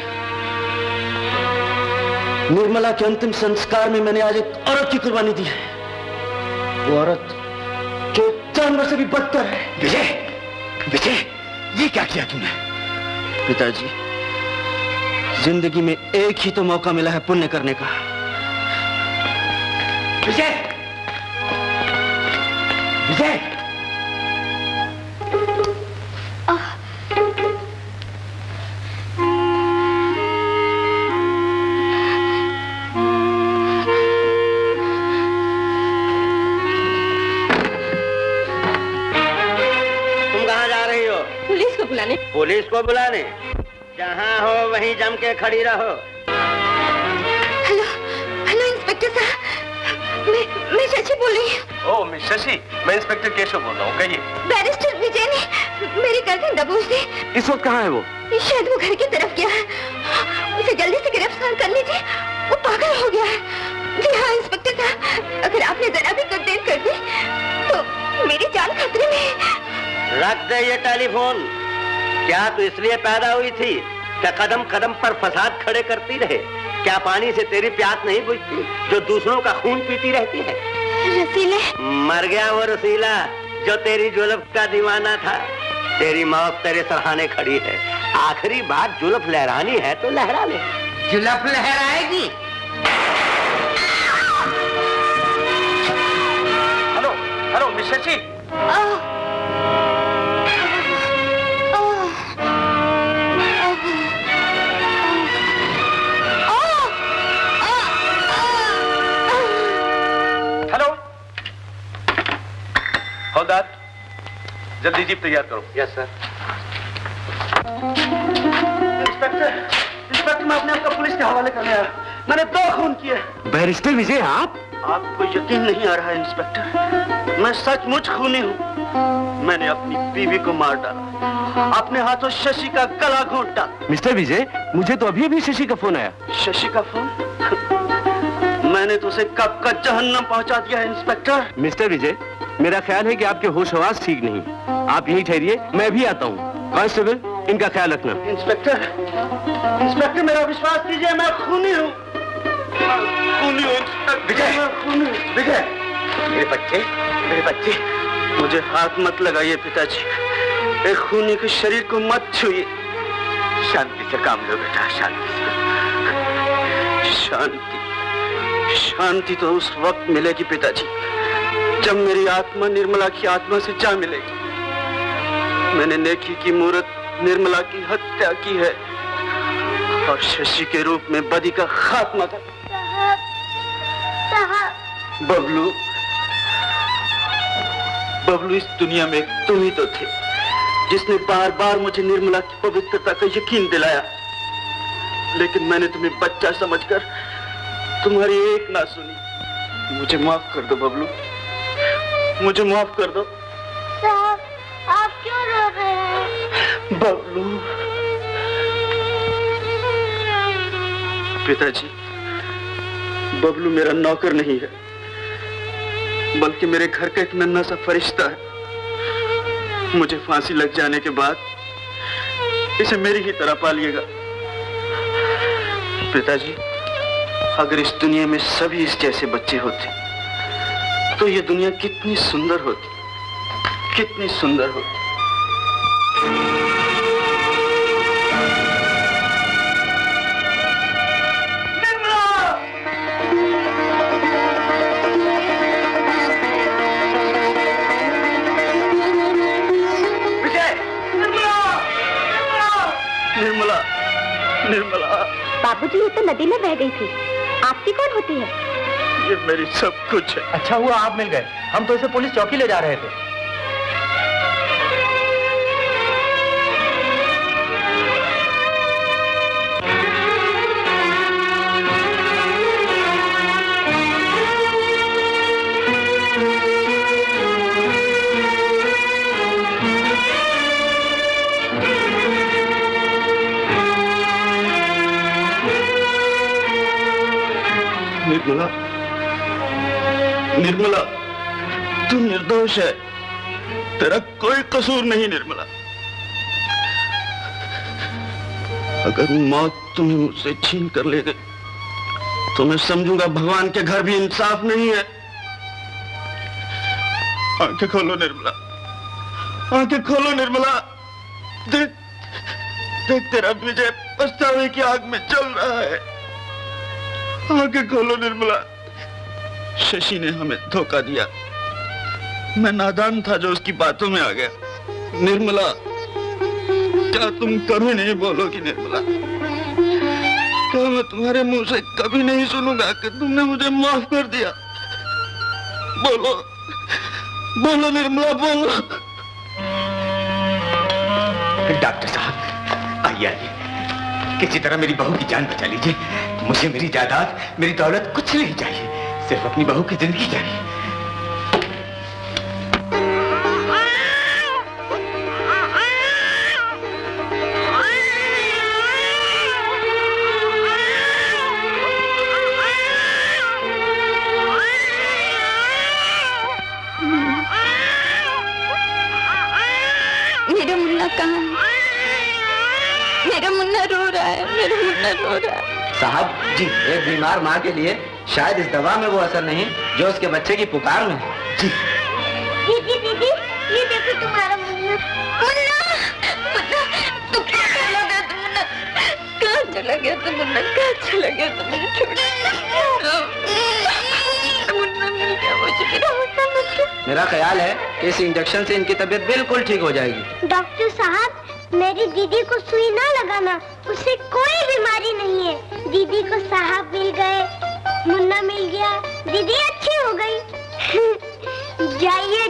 निर्मला के अंतिम संस्कार में मैंने आज एक औरत की कुर्बानी दी है। वो औरत जो जानवर से भी बदतर है। विजय! विजय! ये क्या किया तूने? पिताजी, जिंदगी में एक ही तो मौका मिला है पुण्य करने का। विजय! विजय! पुलिस को बुलाने? जहाँ हो वहीं जम के खड़ी रहो। हेलो हेलो इंस्पेक्टर साहब, मैं शशि बोल रही हूँ। ओह मिस शशि, मैं इंस्पेक्टर केशव बोल रहा हूँ, कहिए। बैरिस्टर विजय ने मेरी गर्दन दबोच दी। इस वक्त कहाँ है वो? शायद वो घर की तरफ गया है, उसे जल्दी से गिरफ्तार कर लीजिए, वो पागल हो गया है। जी हाँ इंस्पेक्टर साहब, अगर आपने जरा भी देर कर दी तो मेरी जान खतरे में। रख दे ये टेलीफोन। क्या तू इसलिए पैदा हुई थी क्या कदम कदम पर फसाद खड़े करती रहे? क्या पानी से तेरी प्यास नहीं बुझती जो दूसरों का खून पीती रहती है? रसीले मर गया वो रसीला जो तेरी जुल्फ का दीवाना था। तेरी मौत तेरे सराहने खड़ी है। आखिरी बात जुल्फ लहरानी है तो लहरा ले। जुल्फ लहराएगी? Hello hello miss Shashi. हवलदार, जल्दी जीप तैयार करो। Yes sir. इंस्पेक्टर मैं अपने आप को पुलिस के हवाले करने आया। मैंने 2 खून किए। बैरिस्टर विजय आप? आपको यकीन नहीं आ रहा है इंस्पेक्टर, मैं सचमुच खूनी हूँ। मैंने अपनी बीवी को मार डाला, अपने हाथों शशि का गला घोंट डाला। मिस्टर विजय, मुझे तो अभी शशि का फोन आया। शशि का फोन? मैंने तो उसे कब का जहन्नम पहुंचा दिया है इंस्पेक्टर। मिस्टर विजय, मेरा ख्याल है कि आपके होश हवास ठीक नहीं। आप यहीं ठहरिए, मैं भी आता हूँ। कांस्टेबल, इनका ख्याल रखना। इंस्पेक्टर मेरा विश्वास कीजिए, मैं खूनी हूँ। विजय, मेरे बच्चे, मुझे हाथ मत लगाइए पिताजी। एक खूनी के शरीर को मत छुइए। शांति से काम लो बेटा, शांति से। शांति तो उस वक्त मिलेगी पिताजी जब मेरी आत्मा निर्मला की आत्मा से जा मिलेगी। मैंने नेकी की मूरत निर्मला की हत्या की है और शशि के रूप में बदी का खात्मा कर। बबलू, इस दुनिया में तुम ही तो थे जिसने बार बार मुझे निर्मला की पवित्रता का यकीन दिलाया, लेकिन मैंने तुम्हें बच्चा समझकर तुम्हारी एक ना सुनी। मुझे माफ कर दो बबलू, मुझे माफ कर दो। साहब, आप क्यों रो रहे हैं? बबलू, पिताजी, बबलू मेरा नौकर नहीं है, बल्कि मेरे घर का एक नन्हा सा फरिश्ता है। मुझे फांसी लग जाने के बाद इसे मेरी ही तरह पालिएगा। पिताजी, अगर इस दुनिया में सभी इस जैसे बच्चे होते तो ये दुनिया कितनी सुंदर होती, कितनी सुंदर होती। निर्मला, निर्मला। बाबूजी, ये तो नदी में बह गई थी। आपकी कौन होती है? ये मेरी सब कुछ है। अच्छा हुआ आप मिल गए, हम तो इसे पुलिस चौकी ले जा रहे थे। निर्मला, निर्मला, तू निर्दोष है, तेरा कोई कसूर नहीं निर्मला। अगर मौत तुम्हें मुझसे छीन कर ले गई तो मैं समझूंगा भगवान के घर भी इंसाफ नहीं है। आंखें खोलो निर्मला, आंखें खोलो निर्मला। देख, देख तेरा विजय पछतावे की आग में जल रहा है। आंखें खोलो निर्मला। शशि ने हमें धोखा दिया, मैं नादान था जो उसकी बातों में आ गया। निर्मला, क्या तुम कभी नहीं बोलोगी निर्मला? क्या मैं तुम्हारे मुंह से कभी नहीं सुनूंगा कि तुमने मुझे माफ कर दिया? बोलो, बोलो निर्मला, बोलो। डॉक्टर साहब, आइए आइए, किसी तरह मेरी बहू की जान बचा लीजिए। मुझे मेरी जायदाद, मेरी दौलत कुछ नहीं चाहिए, सिर्फ अपनी बहू की जिंदगी चाहिए। मेरा मुन्ना कहाँ है? मेरा मुन्ना रो रहा है, मेरा मुन्ना रो रहा है। साहब जी, एक बीमार माँ के लिए शायद इस दवा में वो असर नहीं जो उसके बच्चे की पुकार में है। जी दीदी दीदी, ये देखो तुम्हारा मुन्ना। मुन्ना, मुन्ना, तू क्या चला गया? तू मुन्ना कहाँ चला गया? तू मुन्ना कहाँ चला गया? तू मुझे छोड़ मुन्ना मिल गया मुझे, मेरा मुन्ना मिल गया। मेरा ख्याल है कि इस इंजेक्शन से इनकी तबीयत बिल्कुल ठीक हो जाएगी। डॉक्टर साहब, मेरी दीदी को सुई ना लगाना, उसे कोई बीमारी नहीं है। दीदी को साहब मिल गए, मुन्ना मिल गया, दीदी अच्छी हो गई। जाइए